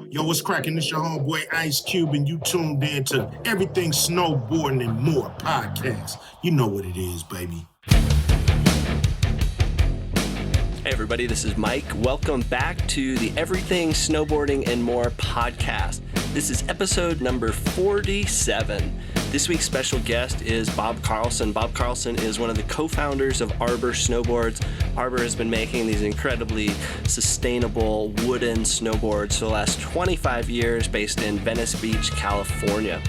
Yo, what's cracking? This your homeboy Ice Cube, and you tuned in to Everything Snowboarding and More podcast. You know what it is, baby. Hey everybody, this is Mike. Welcome back to the Everything Snowboarding and More podcast. This is episode number 47. This week's special guest is Bob Carlson. Bob Carlson is one of the co-founders of Arbor Snowboards. Arbor has been making these incredibly sustainable wooden snowboards for the last 25 years based in Venice Beach, California.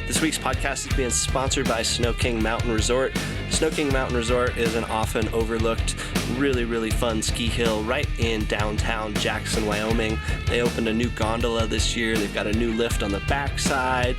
This week's podcast is being sponsored by Snow King Mountain Resort. Snow King Mountain Resort is an often overlooked, really fun ski hill right in downtown Jackson, Wyoming. They opened a new gondola this year. They've got a new lift on the backside.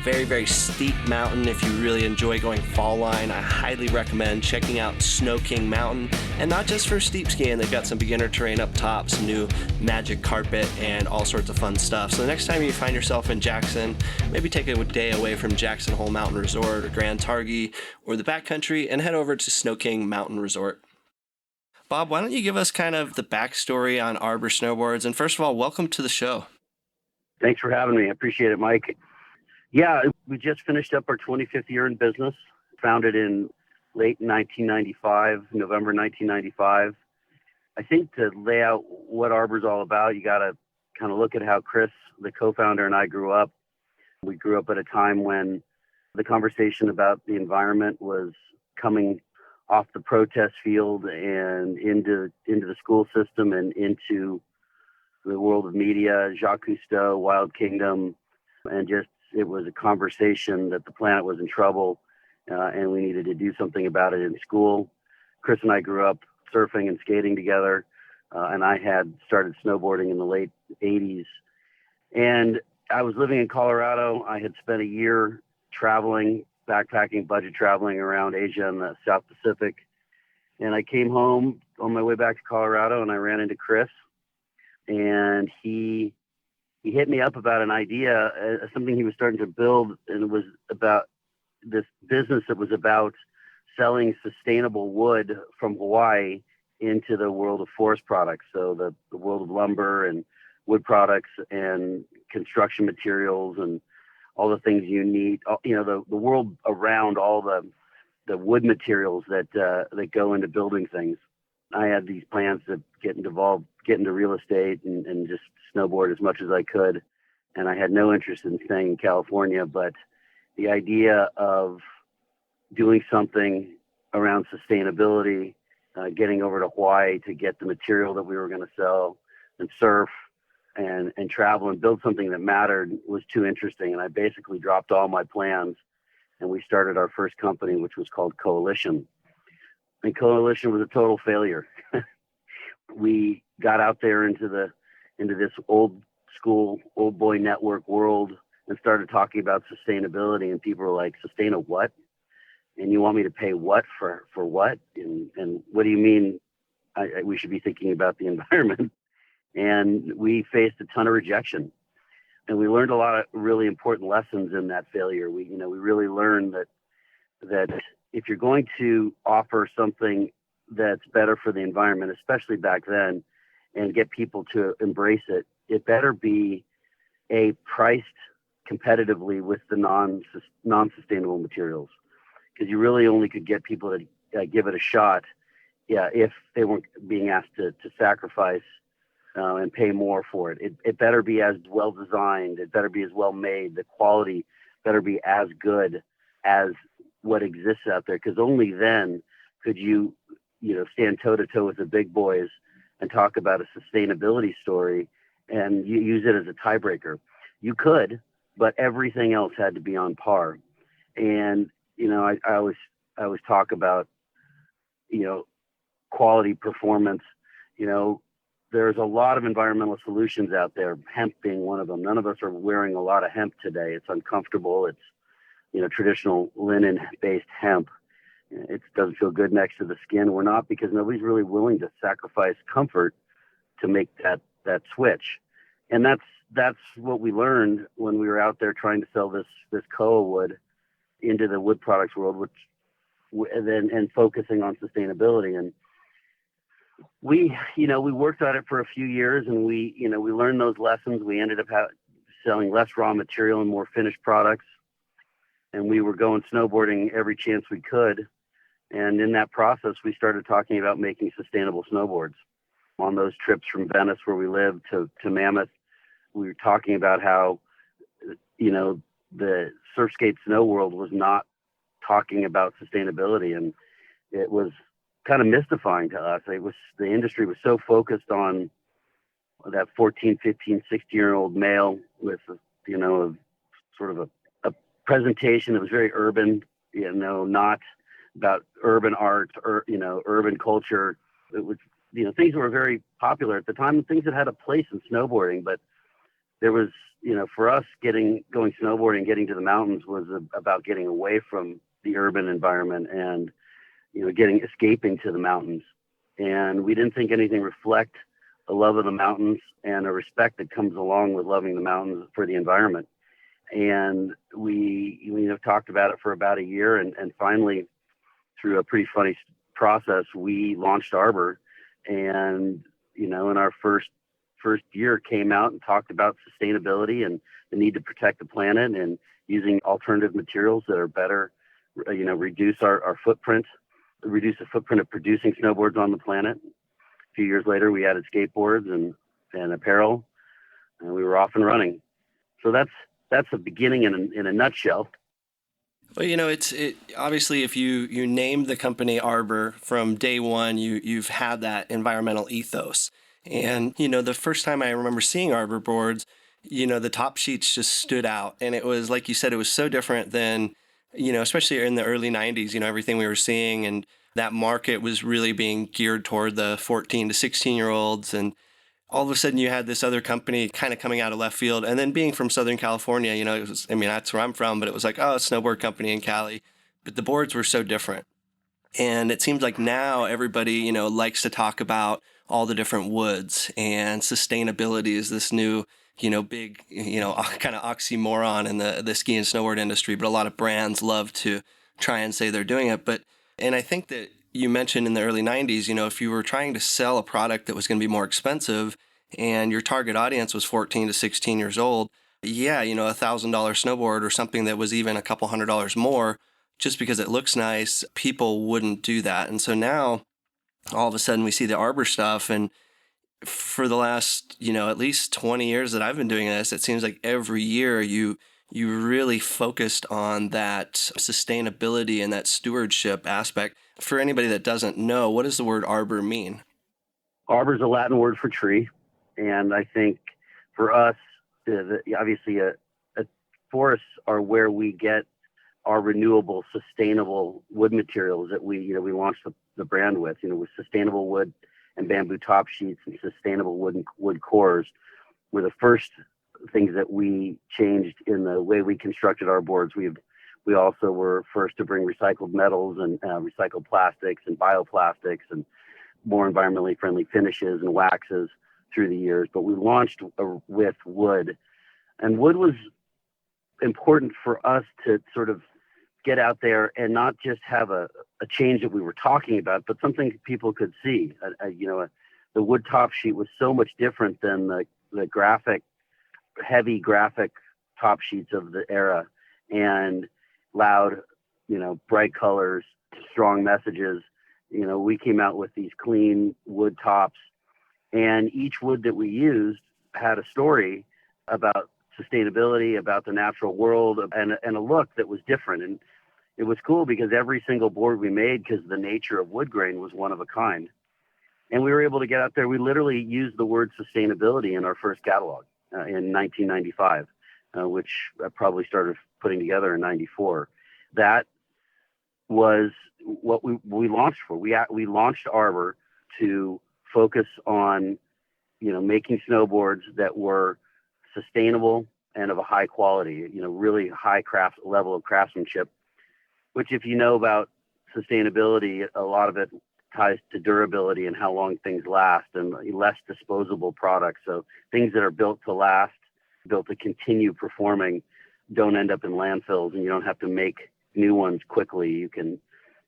Very steep mountain. If you really enjoy going fall line, I highly recommend checking out Snow King Mountain. And not just for steep skiing, they've got some beginner terrain up top, some new magic carpet, and all sorts of fun stuff. So the next time you find yourself in Jackson, maybe take a day away from Jackson Hole Mountain Resort or Grand Targhee or the backcountry and head over to Snow King Mountain Resort. Bob, why don't you give us kind of the backstory on Arbor Snowboards? And first of all, welcome to the show. Thanks for having me. I appreciate it, Mike. Yeah, we just finished up our 25th year in business, founded in late 1995, November 1995. I think to lay out what Arbor's all about, you got to kind of look at how Chris, the co-founder, and I grew up. We grew up at a time when the conversation about the environment was coming off the protest field and into the school system and into the world of media, Jacques Cousteau, Wild Kingdom, and just it was a conversation that the planet was in trouble and we needed to do something about it in school. Chris and I grew up surfing and skating together, and I had started snowboarding in the late 80s. And I was living in Colorado. I had spent a year traveling, backpacking, budget traveling around Asia and the South Pacific. And I came home on my way back to Colorado, and I ran into Chris, and he hit me up about an idea, something he was starting to build, and it was about this business that was about selling sustainable wood from Hawaii into the world of forest products. So the world of lumber and wood products and construction materials and all the things you need, the world around all the wood materials that go into building things. I had these plans to get into real estate and just snowboard as much as I could. And I had no interest in staying in California, but the idea of doing something around sustainability, getting over to Hawaii to get the material that we were going to sell and surf and travel and build something that mattered was too interesting. And I basically dropped all my plans and we started our first company, which was called Coalition. And Coalition was a total failure. We got out there into this old school, old boy network world and started talking about sustainability. And people were like, sustain a what? And you want me to pay what for what? And what do you mean we should be thinking about the environment? And we faced a ton of rejection. And we learned a lot of really important lessons in that failure. We really learned that if you're going to offer something that's better for the environment, especially back then, and get people to embrace it, it better be priced competitively with the non-sustainable materials, because you really only could get people to give it a shot, if they weren't being asked to sacrifice and pay more for it. It better be as well designed. It better be as well made. The quality better be as good as what exists out there, because only then could you stand toe to toe with the big boys and talk about a sustainability story and you use it as a tiebreaker. You could, but everything else had to be on par. And I always talk about quality, performance. There's a lot of environmental solutions out there, hemp being one of them. None of us are wearing a lot of hemp today. It's uncomfortable. It's traditional linen-based hemp. It doesn't feel good next to the skin. We're not, because nobody's really willing to sacrifice comfort to make that switch. And that's what we learned when we were out there trying to sell this koa wood into the wood products world, and focusing on sustainability. And We worked on it for a few years, and we learned those lessons. We ended up selling less raw material and more finished products. And we were going snowboarding every chance we could. And in that process, we started talking about making sustainable snowboards. On those trips from Venice, where we lived, to Mammoth, we were talking about how, the surf skate snow world was not talking about sustainability. And it was kind of mystifying to us. The industry was so focused on that 14, 15, 16-year-old male with, sort of a presentation that was very urban, not about urban art or, urban culture. It was, things that were very popular at the time, things that had a place in snowboarding. But there was, for us, going snowboarding, getting to the mountains was about getting away from the urban environment and, escaping to the mountains. And we didn't think anything reflect a love of the mountains and a respect that comes along with loving the mountains for the environment. And we talked about it for about a year, and finally, through a pretty funny process, we launched Arbor. And, in our first year, came out and talked about sustainability and the need to protect the planet and using alternative materials that are better, reduce our footprint, reduce the footprint of producing snowboards on the planet. A few years later, we added skateboards and apparel, and we were off and running. So that's the beginning in a nutshell. Well, it's obviously, if you named the company Arbor from day one, you've had that environmental ethos. And, the first time I remember seeing Arbor boards, the top sheets just stood out. And it was, like you said, it was so different than, especially in the early 90s, everything we were seeing. And that market was really being geared toward the 14 to 16-year-olds. And all of a sudden you had this other company kind of coming out of left field. And then being from Southern California, it was, that's where I'm from, but it was like, oh, a snowboard company in Cali. But the boards were so different. And it seems like now everybody, likes to talk about all the different woods, and sustainability is this new, big, kind of oxymoron in the ski and snowboard industry. But a lot of brands love to try and say they're doing it. And I think that you mentioned in the early 90s, if you were trying to sell a product that was going to be more expensive and your target audience was 14 to 16 years old, $1,000 snowboard or something that was even a couple $100 more, just because it looks nice, people wouldn't do that. And so now all of a sudden we see the Arbor stuff. And for the last, at least 20 years that I've been doing this, it seems like every year you really focused on that sustainability and that stewardship aspect. For anybody that doesn't know, what does the word arbor mean? Arbor is a Latin word for tree. And I think for us, obviously, forests are where we get our renewable, sustainable wood materials that we launched the brand with, with sustainable wood and bamboo top sheets and sustainable wood cores were the first things that we changed in the way we constructed our boards. We also were first to bring recycled metals and recycled plastics and bioplastics and more environmentally friendly finishes and waxes through the years. But we launched with wood, and wood was important for us to sort of get out there and not just have a change that we were talking about, but something people could see. The wood top sheet was so much different than the heavy graphic top sheets of the era, and loud, bright colors, strong messages. We came out with these clean wood tops, and each wood that we used had a story about sustainability, about the natural world, and a look that was different. And it was cool because every single board we made, because the nature of wood grain was one of a kind. And we were able to get out there. We literally used the word sustainability in our first catalog in 1995, which I probably started putting together in 94. That was what we launched for. We launched Arbor to focus on, making snowboards that were sustainable and of a high quality, really high level of craftsmanship, which, if you know about sustainability, a lot of it ties to durability and how long things last, and less disposable products. So things that are built to last, built to continue performing, don't end up in landfills, and you don't have to make new ones quickly. You can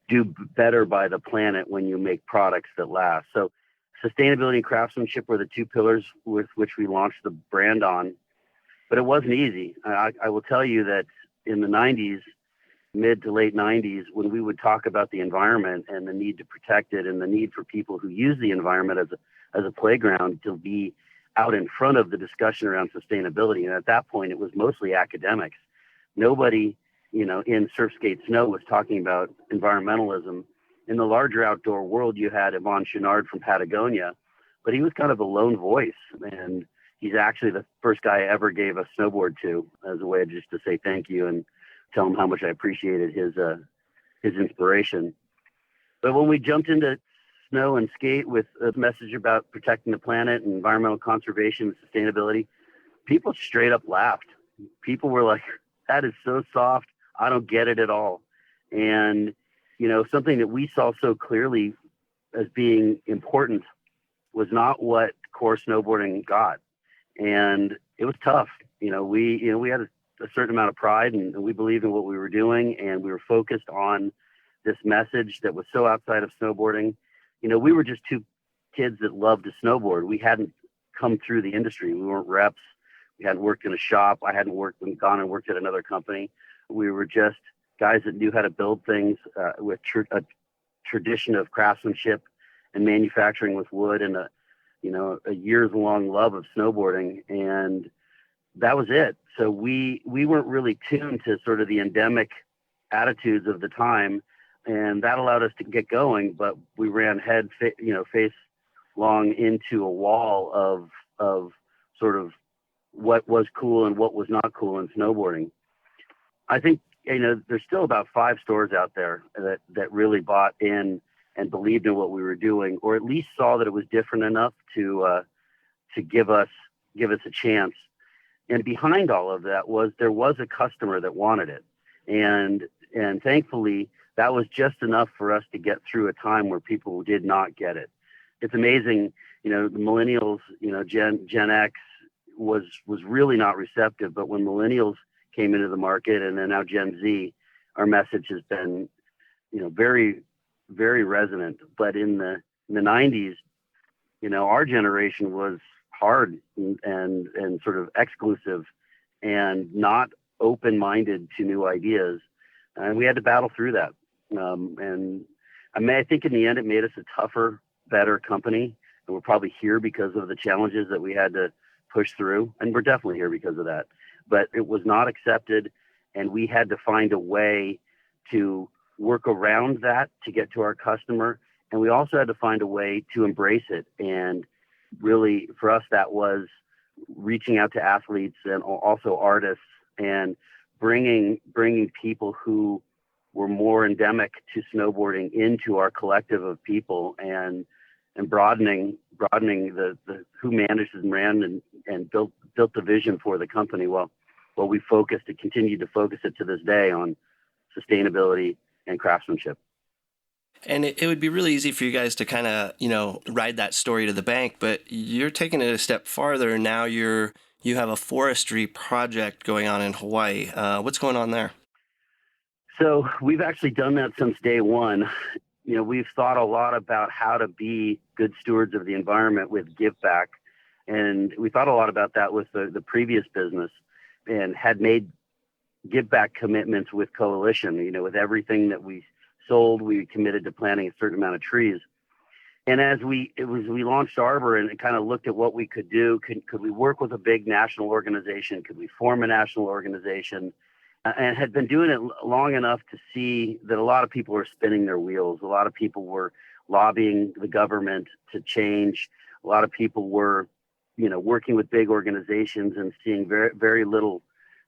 do better by the planet when you make products that last. So Sustainability and craftsmanship were the two pillars with which we launched the brand on, but it wasn't easy. I will tell you that in the 90s, mid to late 90s, when we would talk about the environment and the need to protect it and the need for people who use the environment as a playground to be out in front of the discussion around sustainability. And at that point, it was mostly academics. Nobody, in surf, skate, snow was talking about environmentalism. In the larger outdoor world, you had Yvon Chouinard from Patagonia, but he was kind of a lone voice. And he's actually the first guy I ever gave a snowboard to as a way just to say thank you and tell him how much I appreciated his inspiration. But when we jumped into snow and skate with a message about protecting the planet and environmental conservation and sustainability, people straight up laughed. People were like, that is so soft. I don't get it at all. And, something that we saw so clearly as being important was not what core snowboarding got. And it was tough. We had a certain amount of pride and we believed in what we were doing. And we were focused on this message that was so outside of snowboarding. We were just two kids that loved to snowboard. We hadn't come through the industry. We weren't reps. We hadn't worked in a shop. I hadn't gone and worked at another company. We were just guys that knew how to build things with a tradition of craftsmanship and manufacturing with wood and a years-long love of snowboarding. And that was it. So we weren't really tuned to sort of the endemic attitudes of the time. And that allowed us to get going, but we ran face long into a wall of sort of what was cool and what was not cool in snowboarding. I think, there's still about 5 stores out there that really bought in and believed in what we were doing, or at least saw that it was different enough to give us a chance. And behind all of that there was a customer that wanted it. And thankfully, that was just enough for us to get through a time where people did not get it. It's amazing, the millennials, Gen X was really not receptive, but when millennials came into the market and then now Gen Z, our message has been, very, very resonant. But in the 90s, our generation was hard and sort of exclusive and not open-minded to new ideas. And we had to battle through that. I think in the end, it made us a tougher, better company. And we're probably here because of the challenges that we had to push through. And we're definitely here because of that. But it was not accepted. And we had to find a way to work around that to get to our customer. And we also had to find a way to embrace it. And really, for us, that was reaching out to athletes and also artists and bringing people who were more endemic to snowboarding into our collective of people and broadening the who managed and ran and built the vision for the company. Well, we focused and continue to focus it to this day on sustainability and craftsmanship. And it would be really easy for you guys to kind of, ride that story to the bank, but you're taking it a step farther. Now you have a forestry project going on in Hawaii. What's going on there? So we've actually done that since day one. We've thought a lot about how to be good stewards of the environment with give back. And we thought a lot about that with the previous business and had made give back commitments with Coalition. With everything that we sold, we committed to planting a certain amount of trees. And as we launched Arbor and kind of looked at what we could do, could we work with a big national organization? Could we form a national organization? And had been doing it long enough to see that a lot of people were spinning their wheels. A lot of people were lobbying the government to change. A lot of people were, working with big organizations and seeing very, very little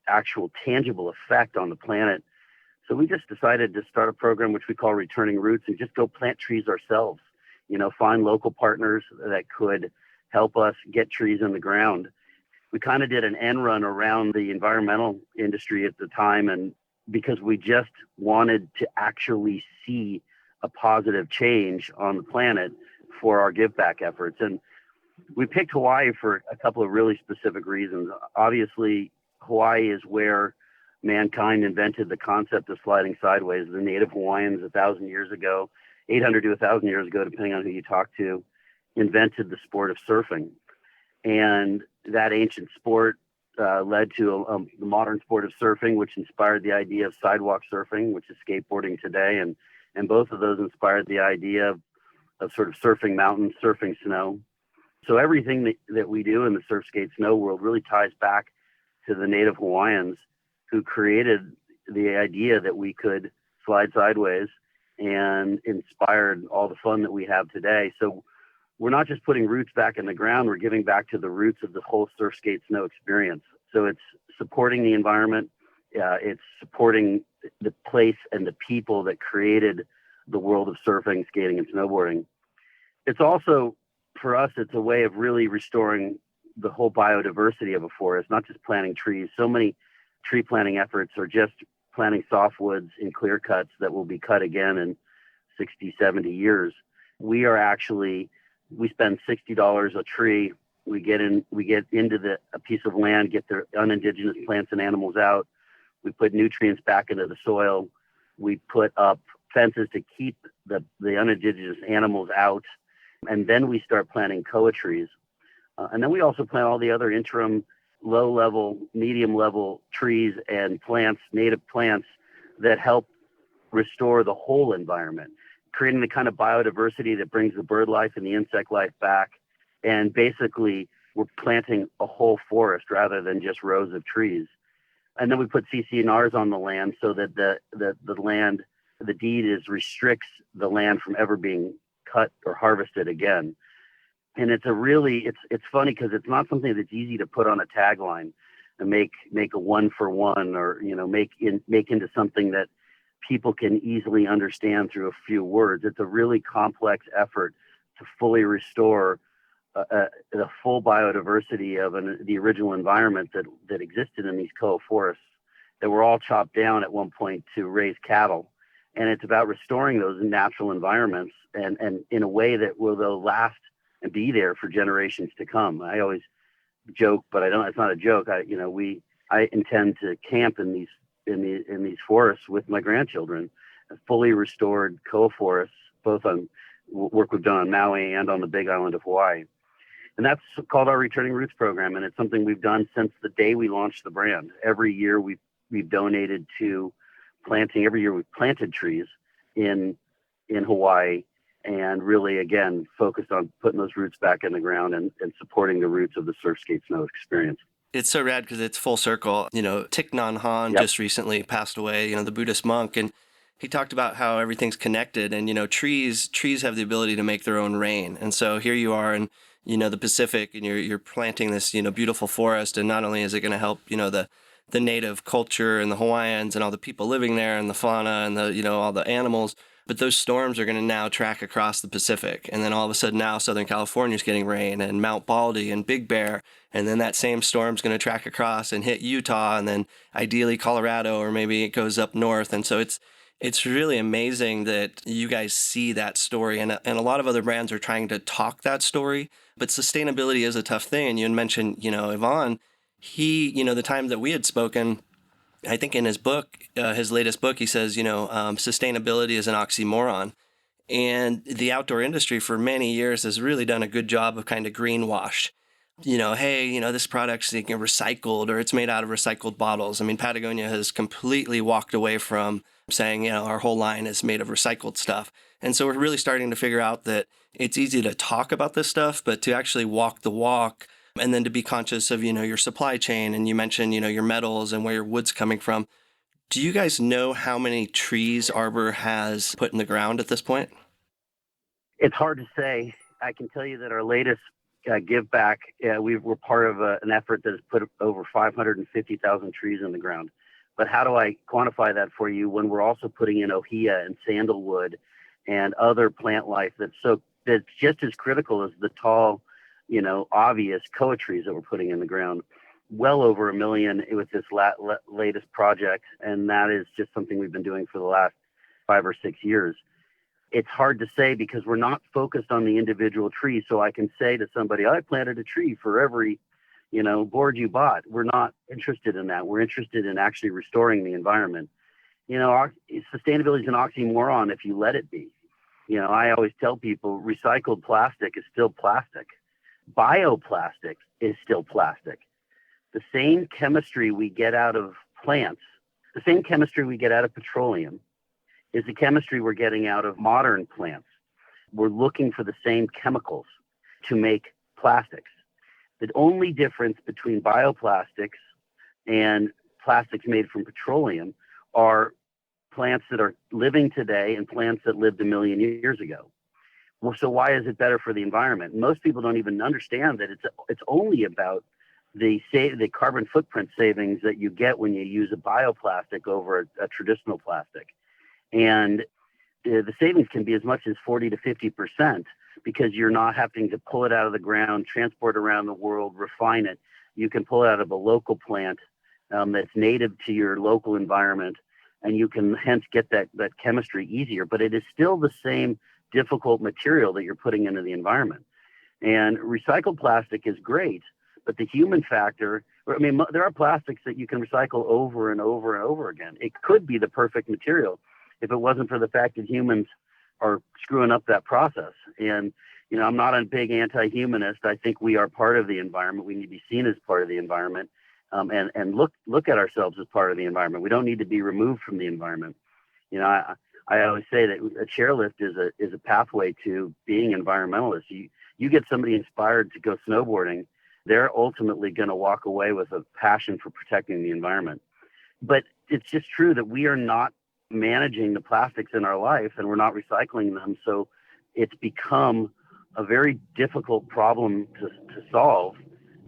actual tangible effect on the planet. So we just decided to start a program which we call Returning Roots and just go plant trees ourselves. Find local partners that could help us get trees in the ground. We kind of did an end run around the environmental industry at the time, and because we just wanted to actually see a positive change on the planet for our give back efforts. And we picked Hawaii for a couple of really specific reasons. Obviously, Hawaii is where mankind invented the concept of sliding sideways. The native Hawaiians 1,000 years ago, 800 to 1,000 years ago, depending on who you talk to, invented the sport of surfing. And that ancient sport led to the modern sport of surfing, which inspired the idea of sidewalk surfing, which is skateboarding today. And both of those inspired the idea of sort of surfing mountains, surfing snow. So everything that we do in the surf, skate, snow world really ties back to the native Hawaiians who created the idea that we could slide sideways and inspired all the fun that we have today. So we're not just putting roots back in the ground, we're giving back to the roots of the whole surf, skate, snow experience. So it's supporting the environment, it's supporting the place and the people that created the world of surfing, skating, and snowboarding. It's also, for us, it's a way of really restoring the whole biodiversity of a forest, not just planting trees. So many tree planting efforts are just planting softwoods in clear cuts that will be cut again in 60, 70 years. We spend $60 a tree. We get into a piece of land, get the unindigenous plants and animals out. We put nutrients back into the soil. We put up fences to keep the unindigenous animals out. And then we start planting koa trees. And then we also plant all the other interim, low-level, medium-level trees and plants, native plants, that help restore the whole environment, creating the kind of biodiversity that brings the bird life and the insect life back. And basically, we're planting a whole forest rather than just rows of trees. And then we put CC&Rs on the land so that the land, the deed restricts the land from ever being cut or harvested again. And it's funny because it's not something that's easy to put on a tagline and make a one for one, or make into something that people can easily understand through a few words. It's a really complex effort to fully restore the full biodiversity of the original environment that existed in these koa forests that were all chopped down at one point to raise cattle. And it's about restoring those natural environments and in a way that they'll last and be there for generations to come. I always joke, but it's not a joke. I intend to camp in these forests with my grandchildren, fully restored koa forests, both on work we've done on Maui and on the Big Island of Hawaii. And that's called our Returning Roots program. And it's something we've done since the day we launched the brand. Every year we've donated to planting. Every year we've planted trees in Hawaii, and really, again, focused on putting those roots back in the ground and supporting the roots of the surf, skate, snow experience. It's so rad because it's full circle. Thich Nhat Hanh just recently passed away, the Buddhist monk, and he talked about how everything's connected, and, trees have the ability to make their own rain. And so here you are in, the Pacific, and you're planting this, beautiful forest. And not only is it going to help, the native culture and the Hawaiians and all the people living there and the fauna and the, all the animals, but those storms are going to now track across the Pacific. And then all of a sudden now Southern California is getting rain, and Mount Baldy and Big Bear. And then that same storm's going to track across and hit Utah, and then ideally Colorado, or maybe it goes up north. And so it's really amazing that you guys see that story. And a lot of other brands are trying to talk that story, but sustainability is a tough thing. And you had mentioned, Yvonne, he, the time that we had spoken, I think in his book, his latest book, he says, sustainability is an oxymoron. And the outdoor industry for many years has really done a good job of kind of greenwash. Hey, this product's recycled, or it's made out of recycled bottles. I mean, Patagonia has completely walked away from saying, our whole line is made of recycled stuff. And so we're really starting to figure out that it's easy to talk about this stuff, but to actually walk the walk, and then to be conscious of, your supply chain. And you mentioned, your metals and where your wood's coming from. Do you guys know how many trees Arbor has put in the ground at this point? It's hard to say. I can tell you that our latest give back, we're part of an effort that has put over 550,000 trees in the ground. But how do I quantify that for you when we're also putting in ohia and sandalwood and other plant life that's just as critical as the tall, obvious koa trees that we're putting in the ground? Well over 1 million with this latest project, and that is just something we've been doing for the last 5 or 6 years. It's hard to say because we're not focused on the individual tree. So I can say to somebody, I planted a tree for every, board you bought. We're not interested in that. We're interested in actually restoring the environment. Sustainability is an oxymoron if you let it be. I always tell people recycled plastic is still plastic. Bioplastic is still plastic. The same chemistry we get out of plants, the same chemistry we get out of petroleum is the chemistry we're getting out of modern plants. We're looking for the same chemicals to make plastics. The only difference between bioplastics and plastics made from petroleum are plants that are living today and plants that lived 1 million years ago. Well, so why is it better for the environment? Most people don't even understand that it's only about the carbon footprint savings that you get when you use a bioplastic over a traditional plastic. And the savings can be as much as 40 to 50% because you're not having to pull it out of the ground, transport around the world, refine it. You can pull it out of a local plant that's native to your local environment, and you can hence get that chemistry easier. But it is still the same difficult material that you're putting into the environment. And recycled plastic is great, but the human factor, there are plastics that you can recycle over and over and over again. It could be the perfect material if it wasn't for the fact that humans are screwing up that process. And, I'm not a big anti-humanist. I think we are part of the environment. We need to be seen as part of the environment, and look at ourselves as part of the environment. We don't need to be removed from the environment. I always say that a chairlift is a pathway to being environmentalist. You get somebody inspired to go snowboarding, they're ultimately going to walk away with a passion for protecting the environment. But it's just true that we are not managing the plastics in our life, and we're not recycling them. So it's become a very difficult problem to solve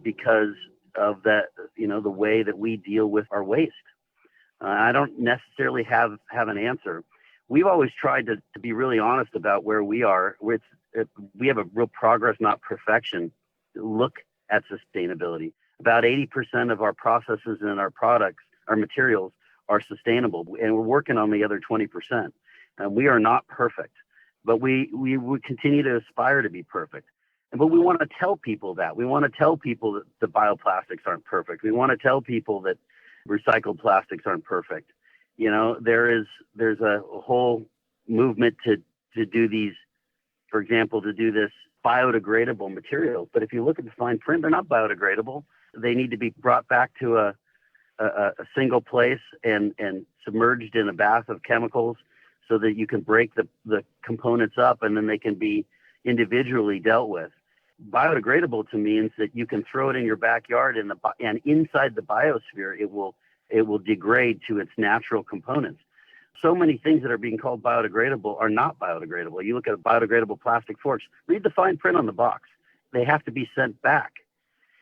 because of that, the way that we deal with our waste. I don't necessarily have an answer. We've always tried to be really honest about where we are. We have a real progress, not perfection, look at sustainability. About 80% of our processes and our products, our materials, are sustainable, and we're working on the other 20%. We are not perfect, but we continue to aspire to be perfect. But we want to tell people that. We want to tell people that the bioplastics aren't perfect. We want to tell people that recycled plastics aren't perfect. There's a whole movement to do these, for example, to do this biodegradable materials. But if you look at the fine print, they're not biodegradable. They need to be brought back to a single place and submerged in a bath of chemicals so that you can break the components up and then they can be individually dealt with. Biodegradable to means that you can throw it in your backyard and inside the biosphere, it will degrade to its natural components. So many things that are being called biodegradable are not biodegradable. You look at biodegradable plastic forks, read the fine print on the box. They have to be sent back.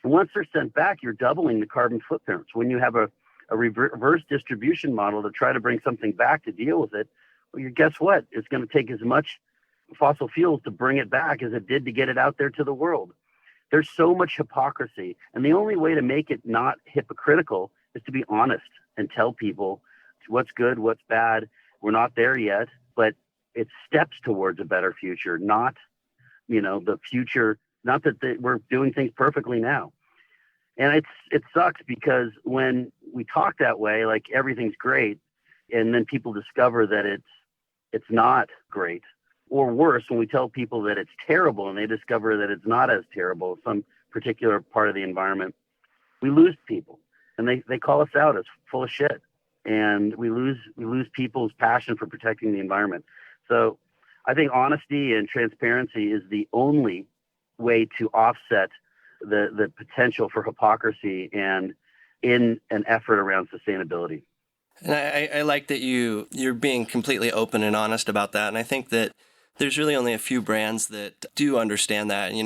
And once they're sent back, you're doubling the carbon footprint. So when you have a reverse distribution model to try to bring something back to deal with it, well, guess what? It's going to take as much fossil fuels to bring it back as it did to get it out there to the world. There's so much hypocrisy. And the only way to make it not hypocritical is to be honest and tell people what's good, what's bad. We're not there yet, but it's steps towards a better future, not, the future, not that we're doing things perfectly now. And it sucks because when we talk that way, like everything's great, and then people discover that it's not great, or worse, when we tell people that it's terrible and they discover that it's not as terrible, some particular part of the environment, we lose people, and they call us out as full of shit, and we lose people's passion for protecting the environment. So I think honesty and transparency is the only way to offset the potential for hypocrisy and in an effort around sustainability. And I like that you're being completely open and honest about that. And I think that there's really only a few brands that do understand that. You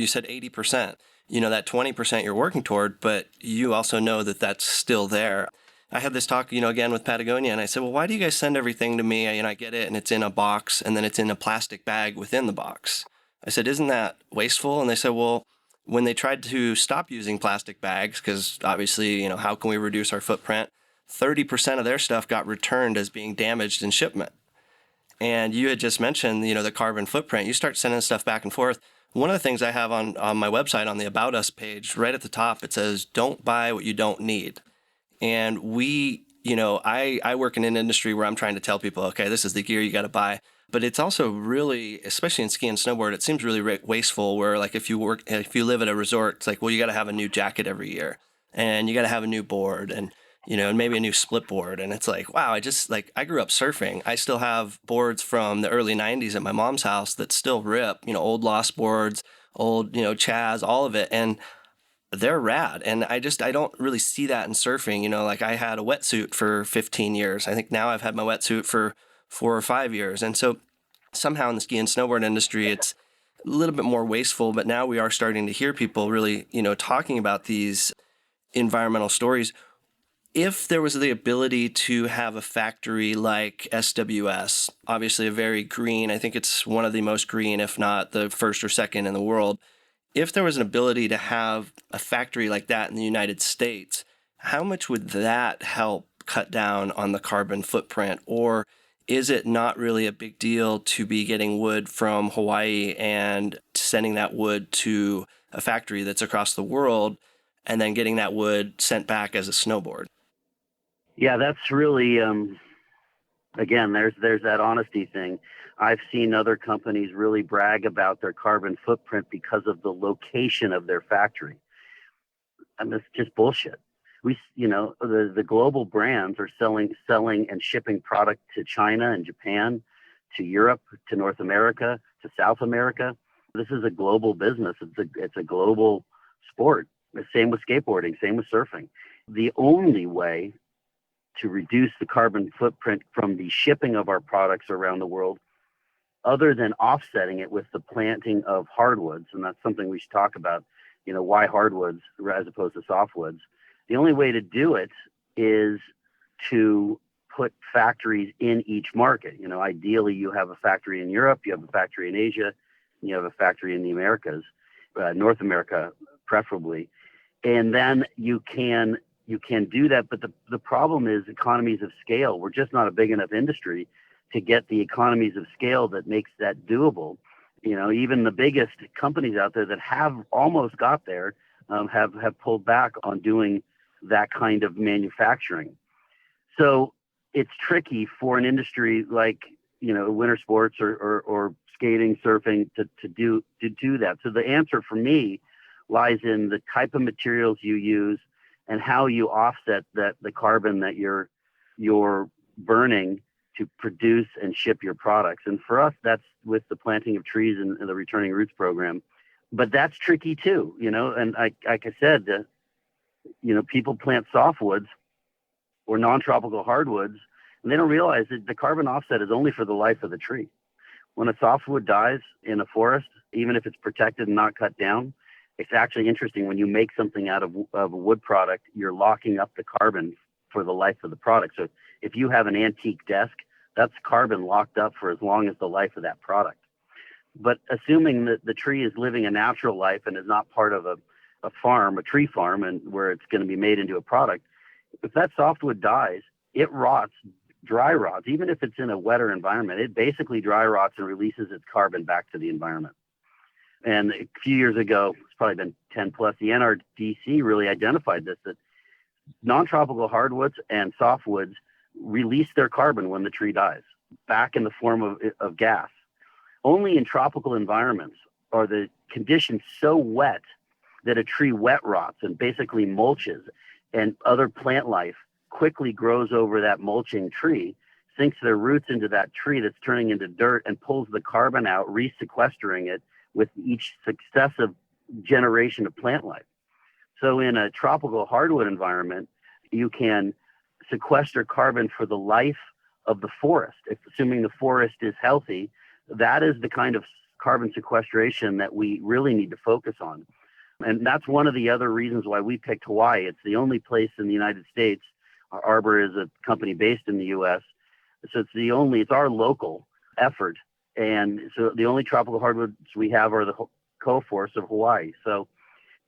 said 80%, that 20% you're working toward, but you also know that that's still there. I had this talk, again with Patagonia, and I said, well, why do you guys send everything to me? I get it, and it's in a box, and then it's in a plastic bag within the box. I said, isn't that wasteful? And they said, well, when they tried to stop using plastic bags, because obviously, how can we reduce our footprint? 30% of their stuff got returned as being damaged in shipment. And you had just mentioned, the carbon footprint. You start sending stuff back and forth. One of the things I have on my website, on the About Us page, right at the top, it says, don't buy what you don't need. And I work in an industry where I'm trying to tell people, okay, this is the gear you got to buy. But it's also really, especially in ski and snowboard, it seems really wasteful where like if you live at a resort, it's like, well, you got to have a new jacket every year and you got to have a new board and, and maybe a new split board. And it's like, wow, I grew up surfing. I still have boards from the early 90s at my mom's house that still rip, old Lost boards, old, Chaz, all of it. And they're rad. And I don't really see that in surfing. Like I had a wetsuit for 15 years. I think now I've had my wetsuit for 4 or 5 years. And so somehow in the ski and snowboard industry, it's a little bit more wasteful, but now we are starting to hear people really, talking about these environmental stories. If there was the ability to have a factory like SWS, obviously a very green, I think it's one of the most green, if not the first or second in the world. If there was an ability to have a factory like that in the United States, how much would that help cut down on the carbon footprint? Or is it not really a big deal to be getting wood from Hawaii and sending that wood to a factory that's across the world and then getting that wood sent back as a snowboard? Yeah, that's really, again, there's that honesty thing. I've seen other companies really brag about their carbon footprint because of the location of their factory. And that's just bullshit. The global brands are selling and shipping product to China and Japan, to Europe, to North America, to South America. This is a global business. It's a global sport. The same with skateboarding, same with surfing. The only way to reduce the carbon footprint from the shipping of our products around the world, other than offsetting it with the planting of hardwoods, and that's something we should talk about, why hardwoods as opposed to softwoods. The only way to do it is to put factories in each market. Ideally you have a factory in Europe, you have a factory in Asia, and you have a factory in the Americas, North America preferably. And then you can do that, but the problem is economies of scale. We're just not a big enough industry to get the economies of scale that makes that doable. Even the biggest companies out there that have almost got there have pulled back on doing that kind of manufacturing. So it's tricky for an industry like winter sports or skating, surfing to do that. So the answer for me lies in the type of materials you use and how you offset the carbon that you're burning to produce and ship your products. And for us, that's with the planting of trees and the Returning Roots program. But that's tricky too, and like I said, people plant softwoods or non-tropical hardwoods, and they don't realize that the carbon offset is only for the life of the tree. When a softwood dies in a forest, even if it's protected and not cut down, it's actually interesting when you make something out of a wood product, you're locking up the carbon for the life of the product. So if you have an antique desk, that's carbon locked up for as long as the life of that product. But assuming that the tree is living a natural life and is not part of a farm, a tree farm, and where it's going to be made into a product, if that softwood dies, it rots, dry rots. Even if it's in a wetter environment, it basically dry rots and releases its carbon back to the environment. And a few years ago, it's probably been 10 plus, the NRDC really identified this, that non-tropical hardwoods and softwoods release their carbon when the tree dies, back in the form of gas. Only in tropical environments are the conditions so wet that a tree wet rots and basically mulches, and other plant life quickly grows over that mulching tree, sinks their roots into that tree that's turning into dirt, and pulls the carbon out, resequestering it with each successive generation of plant life. So in a tropical hardwood environment, you can sequester carbon for the life of the forest. If assuming the forest is healthy, that is the kind of carbon sequestration that we really need to focus on. And that's one of the other reasons why we picked Hawaii. It's the only place in the United States. Arbor is a company based in the U.S., so it's our local effort. And so the only tropical hardwoods we have are the coforests of Hawaii. So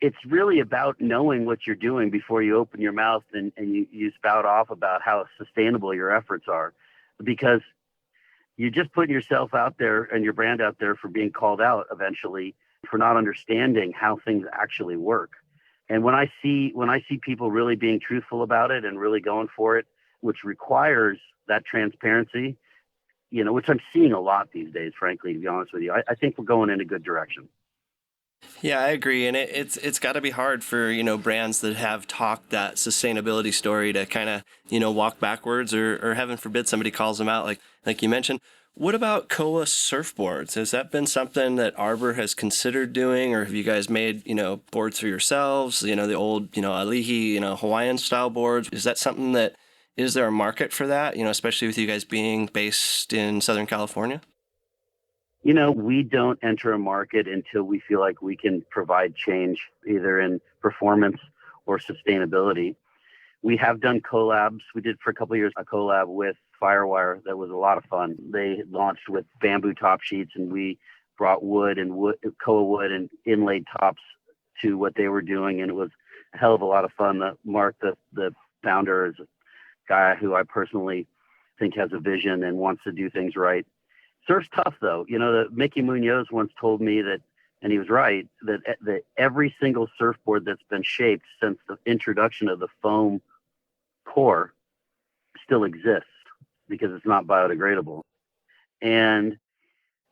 it's really about knowing what you're doing before you open your mouth and you spout off about how sustainable your efforts are, because you're just putting yourself out there and your brand out there for being called out eventually for not understanding how things actually work. And when I see people really being truthful about it and really going for it, which requires that transparency, which I'm seeing a lot these days, frankly, to be honest with you. I think we're going in a good direction. Yeah, I agree, and it's got to be hard for brands that have talked that sustainability story to kind of walk backwards, or heaven forbid somebody calls them out, like you mentioned. What about Koa surfboards? Has that been something that Arbor has considered doing, or have you guys made boards for yourselves? The old Alihi Hawaiian style boards. Is that something that is there a market for that? Especially with you guys being based in Southern California. We don't enter a market until we feel like we can provide change either in performance or sustainability. We have done collabs. We did for a couple of years a collab with Firewire that was a lot of fun. They launched with bamboo top sheets, and we brought Koa wood and inlaid tops to what they were doing, and it was a hell of a lot of fun. Mark, the founder, is a guy who I personally think has a vision and wants to do things right. Surf's tough, though. Mickey Munoz once told me that, and he was right, that every single surfboard that's been shaped since the introduction of the foam core still exists because it's not biodegradable. And